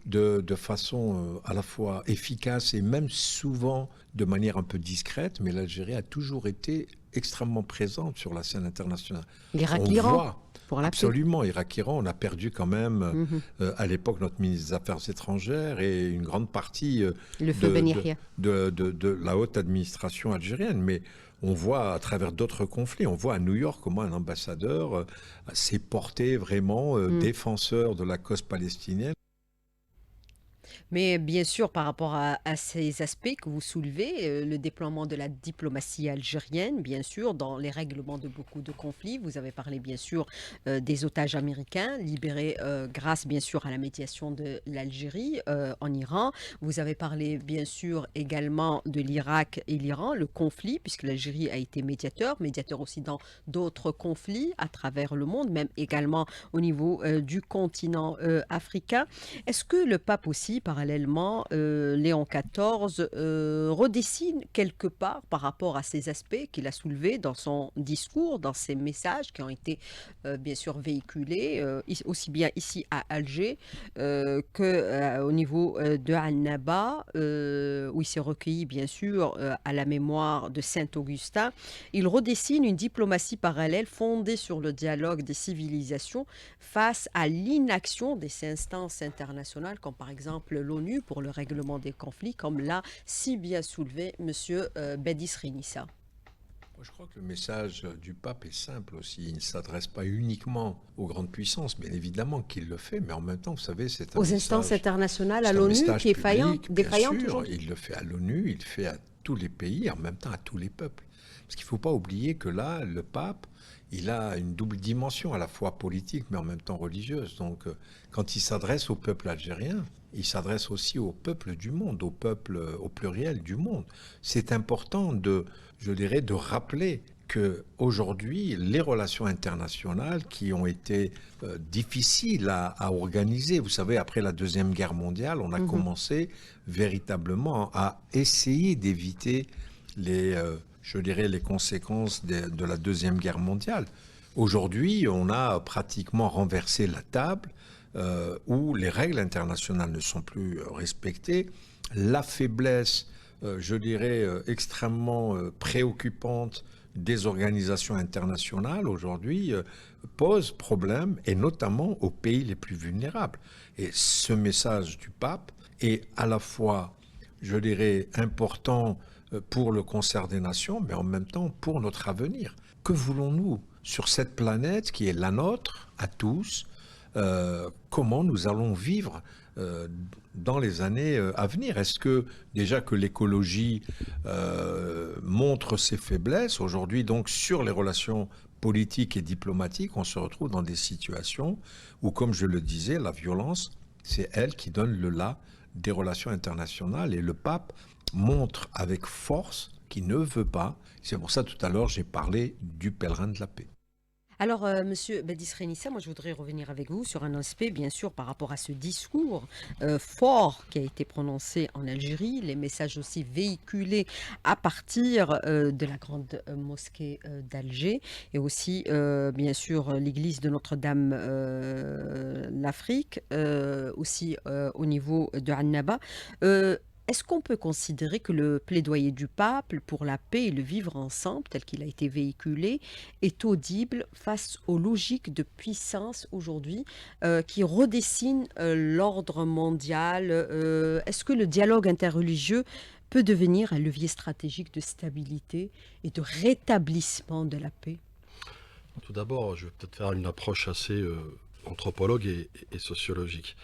de façon à la fois efficace et même souvent de manière un peu discrète, mais l'Algérie a toujours été extrêmement présente sur la scène internationale. L'Irak-Iran. Absolument, Irak-Iran, on a perdu quand même à l'époque notre ministre des Affaires étrangères et une grande partie de la haute administration algérienne. Mais on voit à travers d'autres conflits, on voit à New York comment un ambassadeur s'est porté vraiment défenseur de la cause palestinienne. Mais bien sûr, par rapport à ces aspects que vous soulevez, le déploiement de la diplomatie algérienne, bien sûr, dans les règlements de beaucoup de conflits, vous avez parlé bien sûr des otages américains libérés grâce bien sûr à la médiation de l'Algérie en Iran. Vous avez parlé bien sûr également de l'Irak et l'Iran, le conflit, puisque l'Algérie a été médiateur aussi dans d'autres conflits à travers le monde, même également au niveau du continent africain. Est-ce que le pape aussi, parallèlement, Léon XIV redessine quelque part par rapport à ces aspects qu'il a soulevés dans son discours, dans ses messages qui ont été bien sûr véhiculés, aussi bien ici à Alger qu'au niveau de Annaba, où il s'est recueilli bien sûr à la mémoire de Saint-Augustin. Il redessine une diplomatie parallèle fondée sur le dialogue des civilisations face à l'inaction des instances internationales, comme par exemple l'ONU pour le règlement des conflits, comme l'a si bien soulevé M. Badis Khinissa. Je crois que le message du pape est simple aussi. Il ne s'adresse pas uniquement aux grandes puissances, bien évidemment qu'il le fait, mais en même temps, vous savez, c'est un aux message, instances internationales, à l'ONU, qui est défaillante aujourd'hui. Il le fait à l'ONU, il le fait à tous les pays, en même temps à tous les peuples. Parce qu'il ne faut pas oublier que là, le pape, il a une double dimension, à la fois politique, mais en même temps religieuse. Donc, quand il s'adresse au peuple algérien, il s'adresse aussi au peuple du monde, au peuple au pluriel du monde. C'est important je dirais, de rappeler qu'aujourd'hui, les relations internationales qui ont été difficiles à organiser, vous savez, après la Deuxième Guerre mondiale, on a commencé véritablement à essayer d'éviter je dirais, les conséquences de la Deuxième Guerre mondiale. Aujourd'hui, on a pratiquement renversé la table où les règles internationales ne sont plus respectées. La faiblesse, je dirais, extrêmement préoccupante des organisations internationales aujourd'hui pose problème, et notamment aux pays les plus vulnérables. Et ce message du pape est à la fois, je dirais, important pour le concert des nations, mais en même temps pour notre avenir. Que voulons-nous sur cette planète qui est la nôtre, à tous? Comment nous allons vivre dans les années à venir? Est-ce que déjà que l'écologie montre ses faiblesses aujourd'hui, donc sur les relations politiques et diplomatiques, on se retrouve dans des situations où, comme je le disais, la violence, c'est elle qui donne le là des relations internationales, et le pape montre avec force qu'il ne veut pas. C'est pour ça tout à l'heure j'ai parlé du pèlerin de la paix. Alors, Monsieur Badis Renissa, moi je voudrais revenir avec vous sur un aspect, bien sûr, par rapport à ce discours fort qui a été prononcé en Algérie, les messages aussi véhiculés à partir de la grande mosquée d'Alger et aussi, bien sûr, l'église de Notre-Dame, l'Afrique, aussi au niveau de Annaba. Est-ce qu'on peut considérer que le plaidoyer du pape pour la paix et le vivre ensemble, tel qu'il a été véhiculé, est audible face aux logiques de puissance aujourd'hui qui redessinent l'ordre mondial? Est-ce que le dialogue interreligieux peut devenir un levier stratégique de stabilité et de rétablissement de la paix? Tout d'abord, je vais peut-être faire une approche assez anthropologue et sociologique.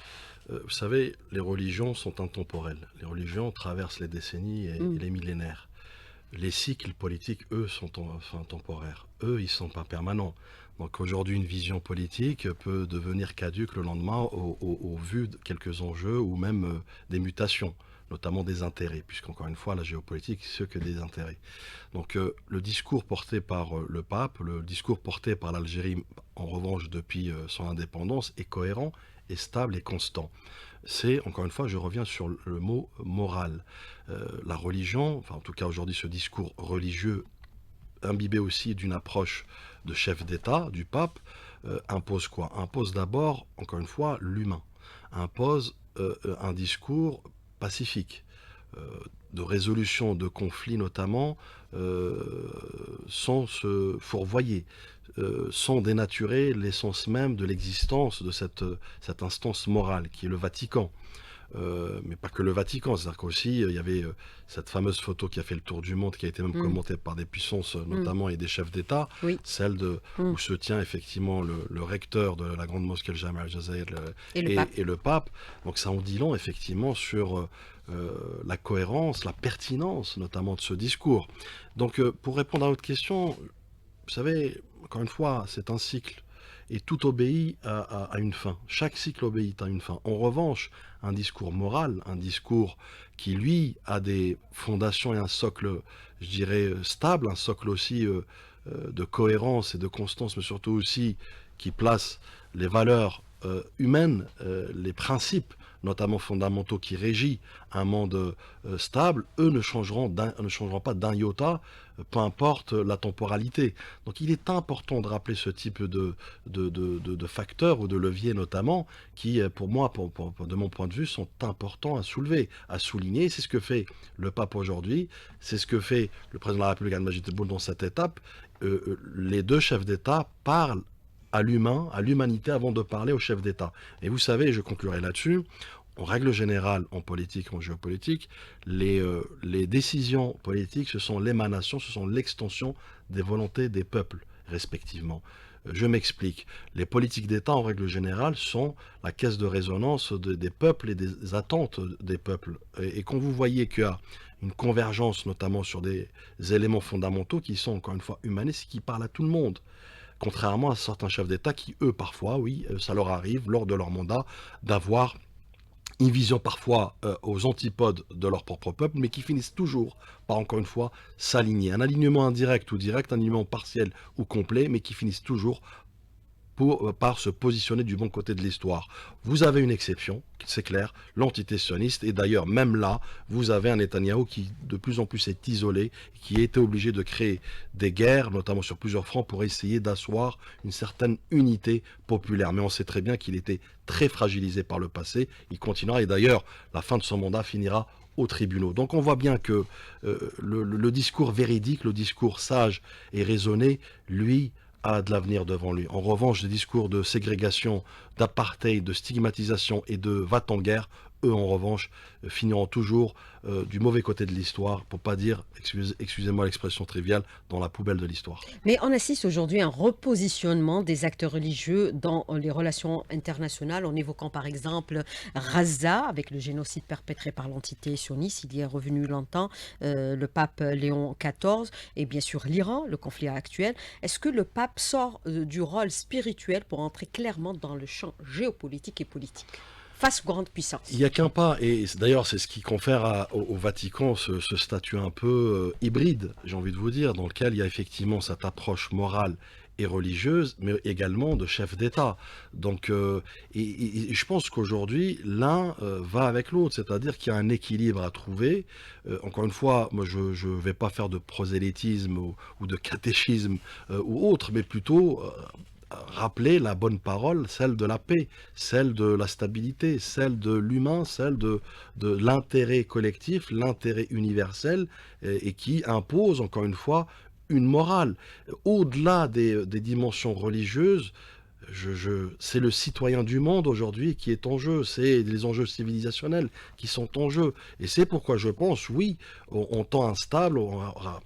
Vous savez, les religions sont intemporelles. Les religions traversent les décennies et Mm. les millénaires. Les cycles politiques, eux, sont enfin temporaires. Eux, ils sont pas permanents. Donc aujourd'hui, une vision politique peut devenir caduque le lendemain au vu de quelques enjeux ou même des mutations, notamment des intérêts, puisqu'encore une fois, la géopolitique, c'est que des intérêts. Donc le discours porté par le pape, le discours porté par l'Algérie, en revanche, depuis son indépendance, est cohérent, est stable et constant. C'est, encore une fois, je reviens sur le mot moral. La religion, enfin en tout cas aujourd'hui ce discours religieux, imbibé aussi d'une approche de chef d'État, du pape, impose quoi? Impose d'abord, encore une fois, l'humain. Impose un discours pacifique, euh, de résolution de conflits notamment, sans se fourvoyer, sans dénaturer l'essence même de l'existence de cette instance morale qui est le Vatican. Mais pas que le Vatican, c'est-à-dire qu'aussi il y avait cette fameuse photo qui a fait le tour du monde, qui a été même Mm. commentée par des puissances Mm. notamment et des chefs d'État, Oui. celle Mm. où se tient effectivement le recteur de la grande mosquée, le Jama al-Jazair, Et le pape. et le pape. Donc ça en dit long effectivement sur la cohérence, la pertinence notamment de ce discours. Donc pour répondre à votre question, vous savez, encore une fois, c'est un cycle et tout obéit à une fin. Chaque cycle obéit à une fin. En revanche, un discours moral, un discours qui, lui, a des fondations et un socle, je dirais, stable, un socle aussi de cohérence et de constance, mais surtout aussi qui place les valeurs humaines, les principes, notamment fondamentaux, qui régissent un monde stable, eux ne changeront pas d'un iota, peu importe la temporalité. Donc il est important de rappeler ce type de facteurs ou de leviers notamment, qui pour moi, de mon point de vue, sont importants à soulever, à souligner. C'est ce que fait le pape aujourd'hui, c'est ce que fait le président de la République, Abdelmadjid Tebboune, dans cette étape. Les deux chefs d'État parlent à l'humain, à l'humanité, avant de parler aux chefs d'État. Et vous savez, et je conclurai là-dessus, en règle générale, en politique, en géopolitique, les décisions politiques, ce sont l'émanation, ce sont l'extension des volontés des peuples, respectivement. Je m'explique. Les politiques d'État, en règle générale, sont la caisse de résonance des peuples et des attentes des peuples. Et quand vous voyez qu'il y a une convergence, notamment sur des éléments fondamentaux qui sont, encore une fois, humanistes, qui parlent à tout le monde, contrairement à certains chefs d'État qui, eux, parfois, oui, ça leur arrive, lors de leur mandat, d'avoir une vision parfois aux antipodes de leur propre peuple, mais qui finissent toujours par, encore une fois, s'aligner. Un alignement indirect ou direct, un alignement partiel ou complet, mais qui finissent toujours par se positionner du bon côté de l'histoire. Vous avez une exception, c'est clair, l'entité sioniste, et d'ailleurs même là, vous avez un Netanyahou qui de plus en plus est isolé, qui a été obligé de créer des guerres, notamment sur plusieurs fronts, pour essayer d'asseoir une certaine unité populaire. Mais on sait très bien qu'il était très fragilisé par le passé, il continuera, et d'ailleurs la fin de son mandat finira aux tribunaux. Donc on voit bien que le discours véridique, le discours sage et raisonné, lui, a de l'avenir devant lui. En revanche, les discours de ségrégation, d'apartheid, de stigmatisation et de va-t-en-guerre, eux en revanche, finiront toujours du mauvais côté de l'histoire, pour pas dire, excusez-moi l'expression triviale, dans la poubelle de l'histoire. Mais on assiste aujourd'hui à un repositionnement des acteurs religieux dans les relations internationales, en évoquant par exemple Gaza, avec le génocide perpétré par l'entité sioniste, il y est revenu longtemps, le pape Léon XIV, et bien sûr l'Iran, le conflit actuel. Est-ce que le pape sort du rôle spirituel pour entrer clairement dans le champ géopolitique et politique face aux grandes puissances? Il n'y a qu'un pas, et d'ailleurs c'est ce qui confère au Vatican ce statut un peu hybride, j'ai envie de vous dire, dans lequel il y a effectivement cette approche morale et religieuses, mais également de chefs d'État. Donc, et je pense qu'aujourd'hui, l'un va avec l'autre, c'est-à-dire qu'il y a un équilibre à trouver. Encore une fois, moi, je ne vais pas faire de prosélytisme ou de catéchisme ou autre, mais plutôt rappeler la bonne parole, celle de la paix, celle de la stabilité, celle de l'humain, celle de l'intérêt collectif, l'intérêt universel, et qui impose, encore une fois, une morale. Au-delà des dimensions religieuses, c'est le citoyen du monde aujourd'hui qui est en jeu, c'est les enjeux civilisationnels qui sont en jeu. Et c'est pourquoi je pense, oui, en temps instable, enfin,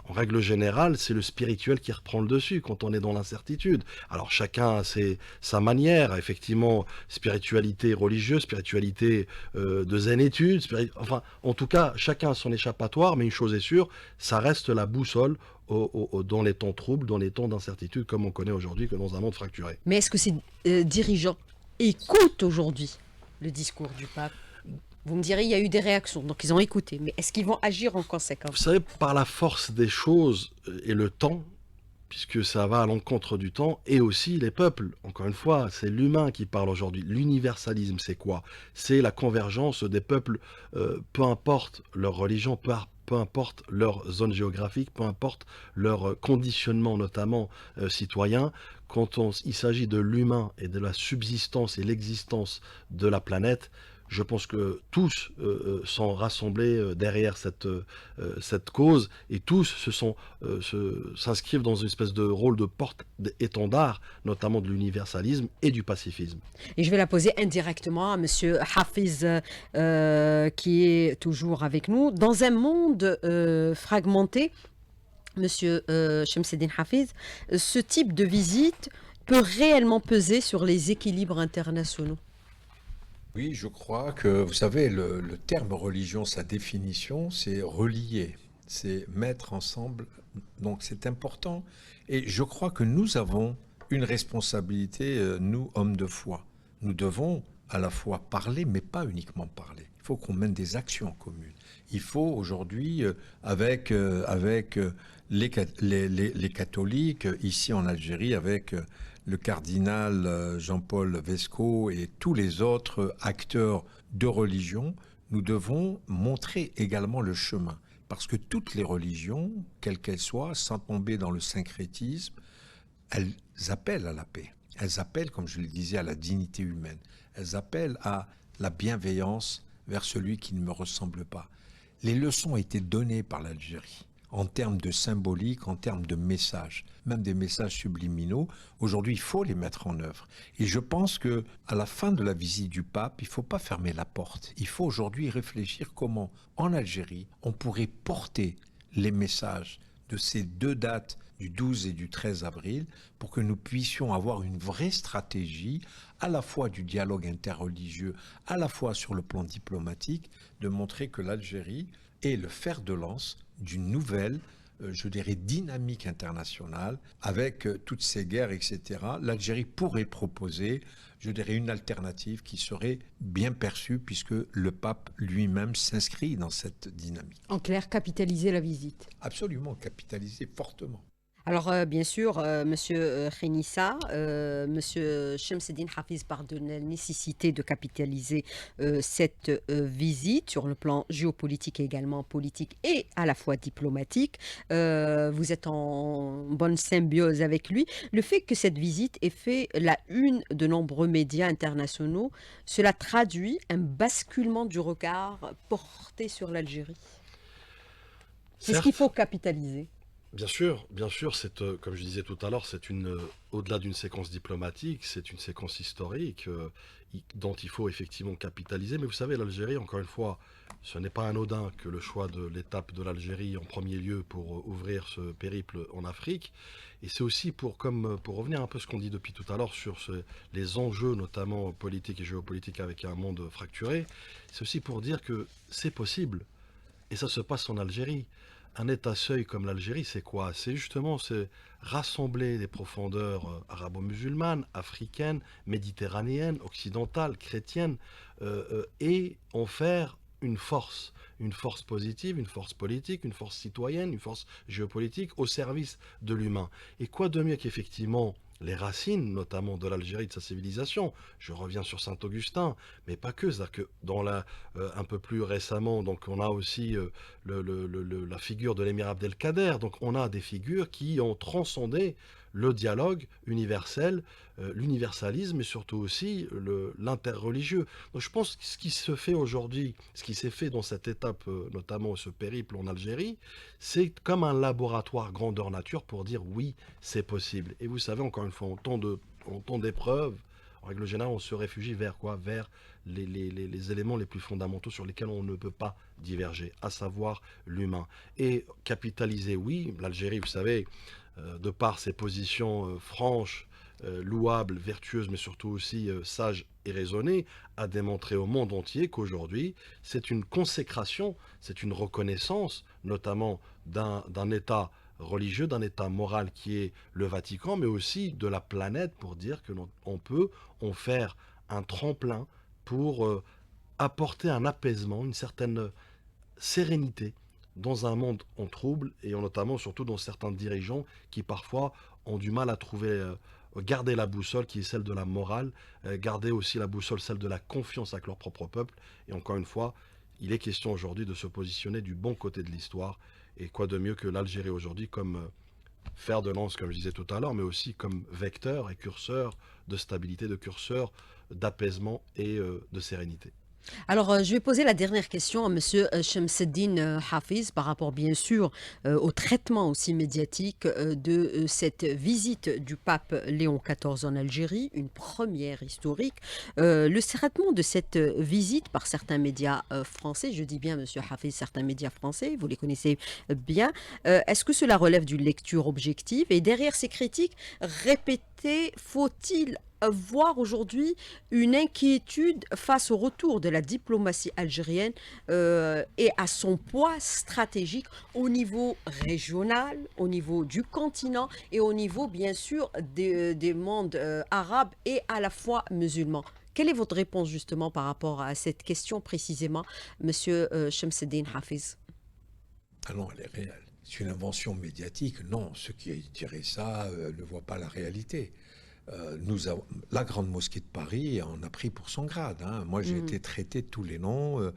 en règle générale, c'est le spirituel qui reprend le dessus quand on est dans l'incertitude. Alors chacun a sa manière, effectivement, spiritualité religieuse, spiritualité de zénétude, enfin, en tout cas, chacun a son échappatoire, mais une chose est sûre, ça reste la boussole dans les temps troubles, dans les temps d'incertitude, comme on connaît aujourd'hui, que dans un monde fracturé. Mais est-ce que ces dirigeants écoutent aujourd'hui le discours du pape? Vous me direz, il y a eu des réactions, donc ils ont écouté. Mais est-ce qu'ils vont agir en Vous conséquence? savez, par la force des choses et le temps, puisque ça va à l'encontre du temps, et aussi les peuples. Encore une fois, c'est l'humain qui parle aujourd'hui. L'universalisme, c'est quoi? C'est la convergence des peuples, peu importe leur religion, peu importe leur zone géographique, peu importe leur conditionnement, notamment citoyen. Quand il s'agit de l'humain et de la subsistance et l'existence de la planète, je pense que tous sont rassemblés derrière cette cause, et tous s'inscrivent dans une espèce de rôle de porte-étendard, notamment de l'universalisme et du pacifisme. Et je vais la poser indirectement à Monsieur Hafiz, qui est toujours avec nous. Dans un monde fragmenté, Monsieur Chemseddine Hafiz, ce type de visite peut réellement peser sur les équilibres internationaux? Oui, je crois que, vous savez, le terme religion, sa définition, c'est relier, c'est mettre ensemble. Donc c'est important. Et je crois que nous avons une responsabilité, nous, hommes de foi. Nous devons à la fois parler, mais pas uniquement parler. Il faut qu'on mène des actions communes. Il faut aujourd'hui, avec les catholiques, ici en Algérie, avec le cardinal Jean-Paul Vesco et tous les autres acteurs de religion, nous devons montrer également le chemin. Parce que toutes les religions, quelles qu'elles soient, sans tomber dans le syncrétisme, elles appellent à la paix. Elles appellent, comme je le disais, à la dignité humaine. Elles appellent à la bienveillance vers celui qui ne me ressemble pas. Les leçons ont été données par l'Algérie en termes de symbolique, en termes de messages, même des messages subliminaux. Aujourd'hui, il faut les mettre en œuvre. Et je pense que à la fin de la visite du pape, il ne faut pas fermer la porte. Il faut aujourd'hui réfléchir comment, en Algérie, on pourrait porter les messages de ces deux dates, du 12 et du 13 avril, pour que nous puissions avoir une vraie stratégie, à la fois du dialogue interreligieux, à la fois sur le plan diplomatique, de montrer que l'Algérie est le fer de lance d'une nouvelle, je dirais, dynamique internationale, avec toutes ces guerres, etc. L'Algérie pourrait proposer, je dirais, une alternative qui serait bien perçue, puisque le pape lui-même s'inscrit dans cette dynamique. En clair, capitaliser la visite. Absolument, capitaliser fortement. Alors, bien sûr, Monsieur Khenissa, Monsieur Chemseddine Hafiz parle de la nécessité de capitaliser cette visite sur le plan géopolitique et également politique et à la fois diplomatique. Vous êtes en bonne symbiose avec lui. Le fait que cette visite ait fait la une de nombreux médias internationaux, cela traduit un basculement du regard porté sur l'Algérie. C'est ce qu'il faut capitaliser. Bien sûr, comme je disais tout à l'heure, au-delà d'une séquence diplomatique, c'est une séquence historique dont il faut effectivement capitaliser. Mais vous savez, l'Algérie, encore une fois, ce n'est pas anodin que le choix de l'étape de l'Algérie en premier lieu pour ouvrir ce périple en Afrique. Et c'est aussi pour revenir un peu à ce qu'on dit depuis tout à l'heure sur les enjeux, notamment politiques et géopolitiques avec un monde fracturé, c'est aussi pour dire que c'est possible. Et ça se passe en Algérie. Un État-seuil comme l'Algérie, c'est quoi? C'est rassembler des profondeurs arabo-musulmanes, africaines, méditerranéennes, occidentales, chrétiennes, et en faire une force positive, une force politique, une force citoyenne, une force géopolitique au service de l'humain. Et quoi de mieux qu'effectivement les racines, notamment de l'Algérie, de sa civilisation. Je reviens sur Saint-Augustin, mais pas que. C'est-à-dire que un peu plus récemment, donc on a aussi la figure de l'émir Abdelkader. Donc on a des figures qui ont transcendé le dialogue universel, l'universalisme et surtout aussi l'interreligieux. Donc je pense que ce qui se fait aujourd'hui, ce qui s'est fait dans cette étape, notamment ce périple en Algérie, c'est comme un laboratoire grandeur nature pour dire oui, c'est possible. Et vous savez, encore une fois, en temps d'épreuve, en règle générale, on se réfugie vers quoi? Vers les éléments les plus fondamentaux sur lesquels on ne peut pas diverger, à savoir l'humain. Et capitaliser, oui, l'Algérie, vous savez, de par ses positions franches, louables, vertueuses, mais surtout aussi sages et raisonnées, a démontré au monde entier qu'aujourd'hui, c'est une consécration, c'est une reconnaissance, notamment d'un État religieux, d'un État moral qui est le Vatican, mais aussi de la planète pour dire que on peut en faire un tremplin pour apporter un apaisement, une certaine sérénité dans un monde en trouble et notamment surtout dans certains dirigeants qui parfois ont du mal à trouver, garder la boussole qui est celle de la morale, garder aussi la boussole celle de la confiance avec leur propre peuple. Et encore une fois, il est question aujourd'hui de se positionner du bon côté de l'histoire. Et quoi de mieux que l'Algérie aujourd'hui comme fer de lance, comme je disais tout à l'heure, mais aussi comme vecteur et curseur de stabilité, de curseur d'apaisement et de sérénité. Alors, je vais poser la dernière question à Monsieur Shamseddine Hafiz par rapport, bien sûr, au traitement aussi médiatique de cette visite du pape Léon XIV en Algérie, une première historique. Le traitement de cette visite par certains médias français, je dis bien, Monsieur Hafiz, certains médias français, vous les connaissez bien, est-ce que cela relève d'une lecture objective? Et derrière ces critiques répétées, faut-il voir aujourd'hui une inquiétude face au retour de la diplomatie algérienne et à son poids stratégique au niveau régional, au niveau du continent et au niveau, bien sûr, des mondes arabes et à la fois musulmans? Quelle est votre réponse justement par rapport à cette question précisément, Monsieur Shamseddine Hafiz? Ah non, elle est réelle. C'est une invention médiatique. Non, ceux qui diraient ça ne voient pas la réalité. La Grande Mosquée de Paris en a pris pour son grade. Hein. Moi, j'ai été traité de tous les noms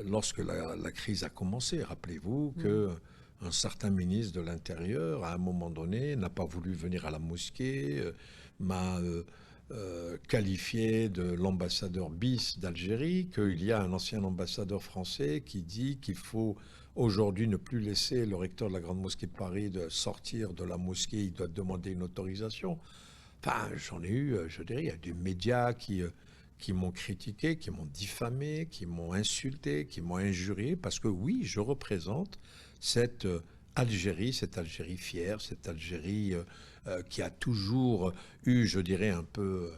lorsque la crise a commencé. Rappelez-vous qu'un certain ministre de l'Intérieur, à un moment donné, n'a pas voulu venir à la mosquée, m'a qualifié de l'ambassadeur bis d'Algérie, qu'il y a un ancien ambassadeur français qui dit qu'il faut aujourd'hui ne plus laisser le recteur de la Grande Mosquée de Paris de sortir de la mosquée, il doit demander une autorisation. Enfin, j'en ai eu, je dirais, il y a des médias qui m'ont critiqué, qui m'ont diffamé, qui m'ont insulté, qui m'ont injurié, parce que oui, je représente cette Algérie fière, cette Algérie qui a toujours eu, je dirais, un peu,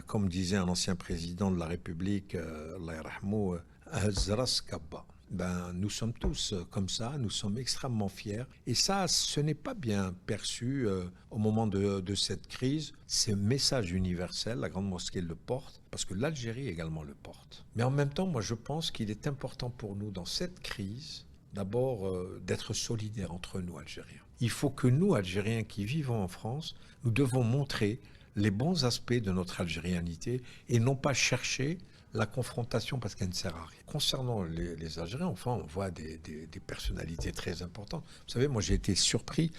comme disait un ancien président de la République, Allah yarhamou, Azras Kabba. Ben, nous sommes tous comme ça, nous sommes extrêmement fiers. Et ça, ce n'est pas bien perçu au moment de cette crise. C'est un message universel, la Grande Mosquée le porte, parce que l'Algérie également le porte. Mais en même temps, moi je pense qu'il est important pour nous dans cette crise, d'abord d'être solidaires entre nous, Algériens. Il faut que nous, Algériens qui vivons en France, nous devons montrer les bons aspects de notre algérianité et non pas chercher la confrontation parce qu'elle ne sert à rien. Concernant les Algériens, enfin, on voit des personnalités très importantes. Vous savez, moi j'ai été surpris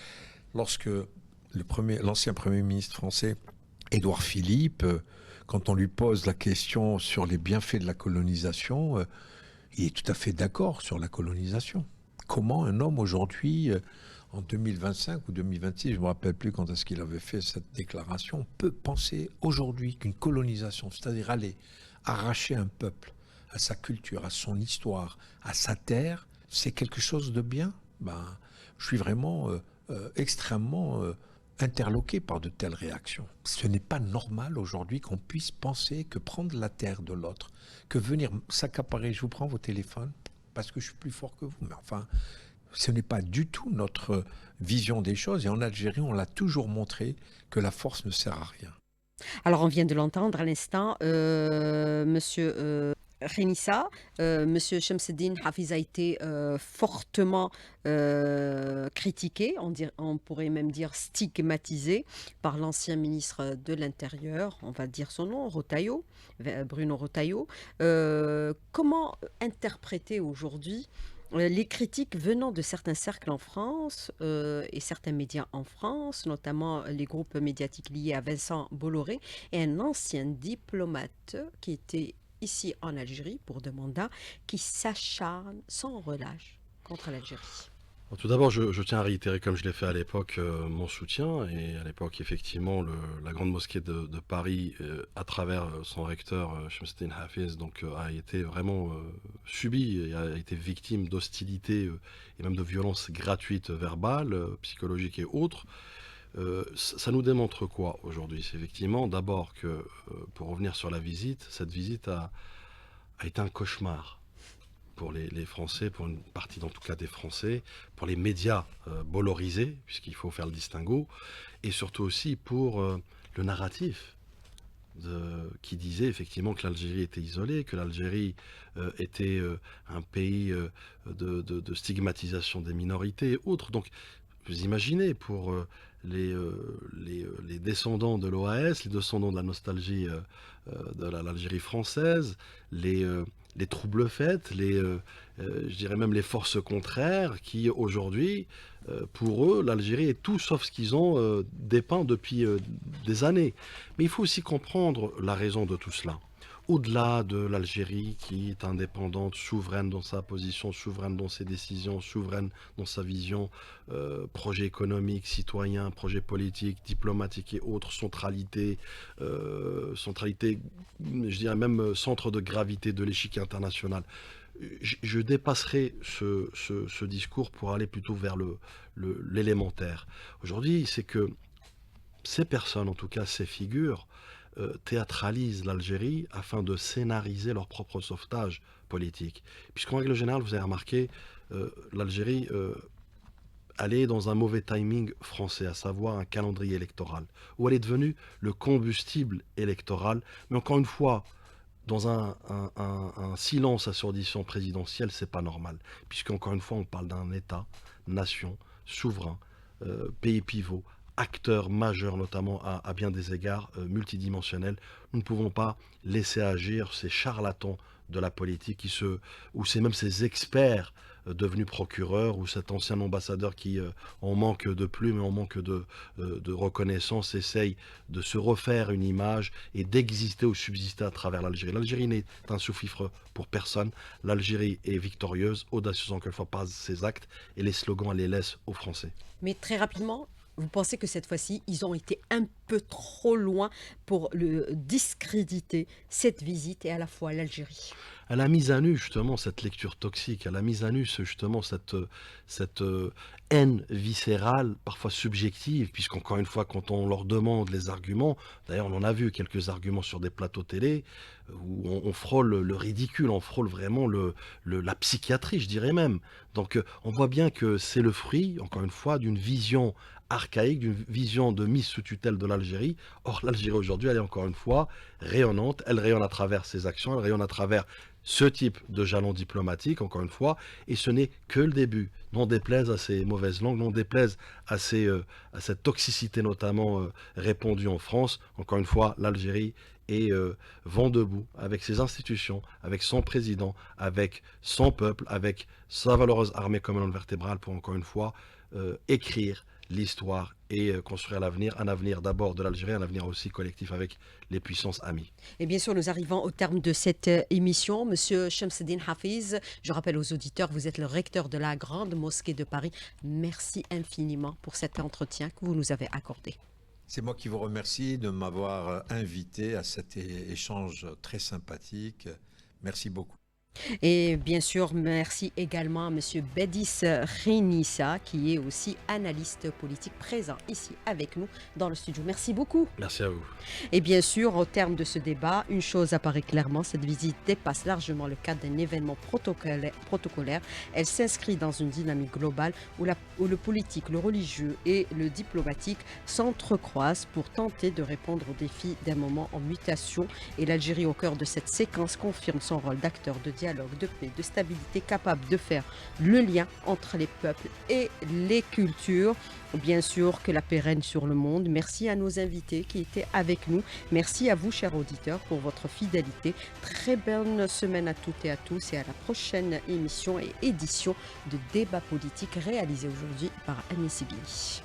lorsque l'ancien Premier ministre français, Édouard Philippe, quand on lui pose la question sur les bienfaits de la colonisation, il est tout à fait d'accord sur la colonisation. Comment un homme aujourd'hui, en 2025 ou 2026, je ne me rappelle plus quand est-ce qu'il avait fait cette déclaration, peut penser aujourd'hui qu'une colonisation, c'est-à-dire aller arracher un peuple à sa culture, à son histoire, à sa terre, c'est quelque chose de bien. Ben, je suis vraiment extrêmement interloqué par de telles réactions. Ce n'est pas normal aujourd'hui qu'on puisse penser que prendre la terre de l'autre, que venir s'accaparer, je vous prends vos téléphones parce que je suis plus fort que vous. Mais enfin, ce n'est pas du tout notre vision des choses. Et en Algérie, on l'a toujours montré que la force ne sert à rien. Alors, on vient de l'entendre à l'instant, Monsieur Renissa, Monsieur Shamseddine Hafiz a été fortement critiqué, on pourrait même dire stigmatisé par l'ancien ministre de l'Intérieur, on va dire son nom, Retailleau, Bruno Retailleau. Comment interpréter aujourd'hui les critiques venant de certains cercles en France et certains médias en France, notamment les groupes médiatiques liés à Vincent Bolloré et un ancien diplomate qui était ici en Algérie pour deux mandats, qui s'acharne sans relâche contre l'Algérie? Tout d'abord, je tiens à réitérer, comme je l'ai fait à l'époque, mon soutien. Et à l'époque, effectivement, la grande mosquée de Paris, à travers son recteur, Shamseddine Hafiz, donc, a été vraiment subi et a été victime d'hostilité et même de violences gratuites verbales, psychologiques et autres. Ça nous démontre quoi aujourd'hui? C'est effectivement d'abord que, pour revenir sur la visite, cette visite a été un cauchemar pour les Français, pour une partie en tout cas des Français, pour les médias bollorisés, puisqu'il faut faire le distinguo, et surtout aussi pour le narratif qui disait effectivement que l'Algérie était isolée, que l'Algérie était un pays de stigmatisation des minorités et autres. Donc vous imaginez pour les descendants de l'OAS, les descendants de la nostalgie de l'Algérie française, les troubles faits, je dirais même les forces contraires qui aujourd'hui, pour eux, l'Algérie est tout sauf ce qu'ils ont dépeint depuis des années. Mais il faut aussi comprendre la raison de tout cela. Au-delà de l'Algérie qui est indépendante, souveraine dans sa position, souveraine dans ses décisions, souveraine dans sa vision, projet économique, citoyen, projet politique, diplomatique et autres, centralité, je dirais même centre de gravité de l'échiquier international. Je dépasserai ce discours pour aller plutôt vers l'élémentaire. Aujourd'hui, c'est que ces personnes, en tout cas ces figures, théâtralisent l'Algérie afin de scénariser leur propre sauvetage politique. Puisqu'en règle générale, vous avez remarqué, l'Algérie elle est dans un mauvais timing français, à savoir un calendrier électoral, où elle est devenue le combustible électoral. Mais encore une fois, dans un silence assourdissant présidentiel, c'est pas normal. Puisqu'encore une fois, on parle d'un État, nation, souverain, pays pivot, acteur majeur notamment à bien des égards, multidimensionnel. Nous ne pouvons pas laisser agir ces charlatans de la politique ou c'est même ces experts devenus procureurs ou cet ancien ambassadeur qui, en manque de plumes et en manque de reconnaissance, essaye de se refaire une image et d'exister ou subsister à travers l'Algérie. L'Algérie n'est un sous-fifre pour personne. L'Algérie est victorieuse, audacieuse encore une fois par ses actes et les slogans, elle les laisse aux Français. Mais très rapidement, vous pensez que cette fois-ci, ils ont été un peu trop loin pour discréditer cette visite et à la fois l'Algérie? Elle a mis à nu justement cette lecture toxique, elle a mis à nu justement cette haine viscérale, parfois subjective, puisqu'encore une fois, quand on leur demande les arguments, d'ailleurs on en a vu quelques arguments sur des plateaux télé, où on frôle le ridicule, on frôle vraiment la psychiatrie, je dirais même. Donc on voit bien que c'est le fruit, encore une fois, d'une vision archaïque, d'une vision de mise sous tutelle de l'Algérie. Or, l'Algérie aujourd'hui, elle est encore une fois rayonnante, elle rayonne à travers ses actions, elle rayonne à travers ce type de jalon diplomatique, encore une fois, et ce n'est que le début. N'en déplaise à ces mauvaises langues, n'en déplaise à cette toxicité notamment répandue en France, encore une fois, l'Algérie est vent debout avec ses institutions, avec son président, avec son peuple, avec sa valeureuse armée colonne vertébrale pour encore une fois écrire l'histoire et construire l'avenir, un avenir d'abord de l'Algérie, un avenir aussi collectif avec les puissances amies. Et bien sûr, nous arrivons au terme de cette émission. Monsieur Shamseddine Hafiz, je rappelle aux auditeurs, vous êtes le recteur de la Grande Mosquée de Paris. Merci infiniment pour cet entretien que vous nous avez accordé. C'est moi qui vous remercie de m'avoir invité à cet échange très sympathique. Merci beaucoup. Et bien sûr, merci également à M. Bedis Renissa, qui est aussi analyste politique présent ici avec nous dans le studio. Merci beaucoup. Merci à vous. Et bien sûr, au terme de ce débat, une chose apparaît clairement, cette visite dépasse largement le cadre d'un événement protocolaire. Elle s'inscrit dans une dynamique globale où le politique, le religieux et le diplomatique s'entrecroisent pour tenter de répondre aux défis d'un moment en mutation. Et l'Algérie, au cœur de cette séquence, confirme son rôle d'acteur de dialogue, de paix, de stabilité, capable de faire le lien entre les peuples et les cultures. Bien sûr que la paix règne sur le monde. Merci à nos invités qui étaient avec nous. Merci à vous, chers auditeurs, pour votre fidélité. Très bonne semaine à toutes et à tous et à la prochaine émission et édition de Débat politique réalisée aujourd'hui par Agnès Seguini.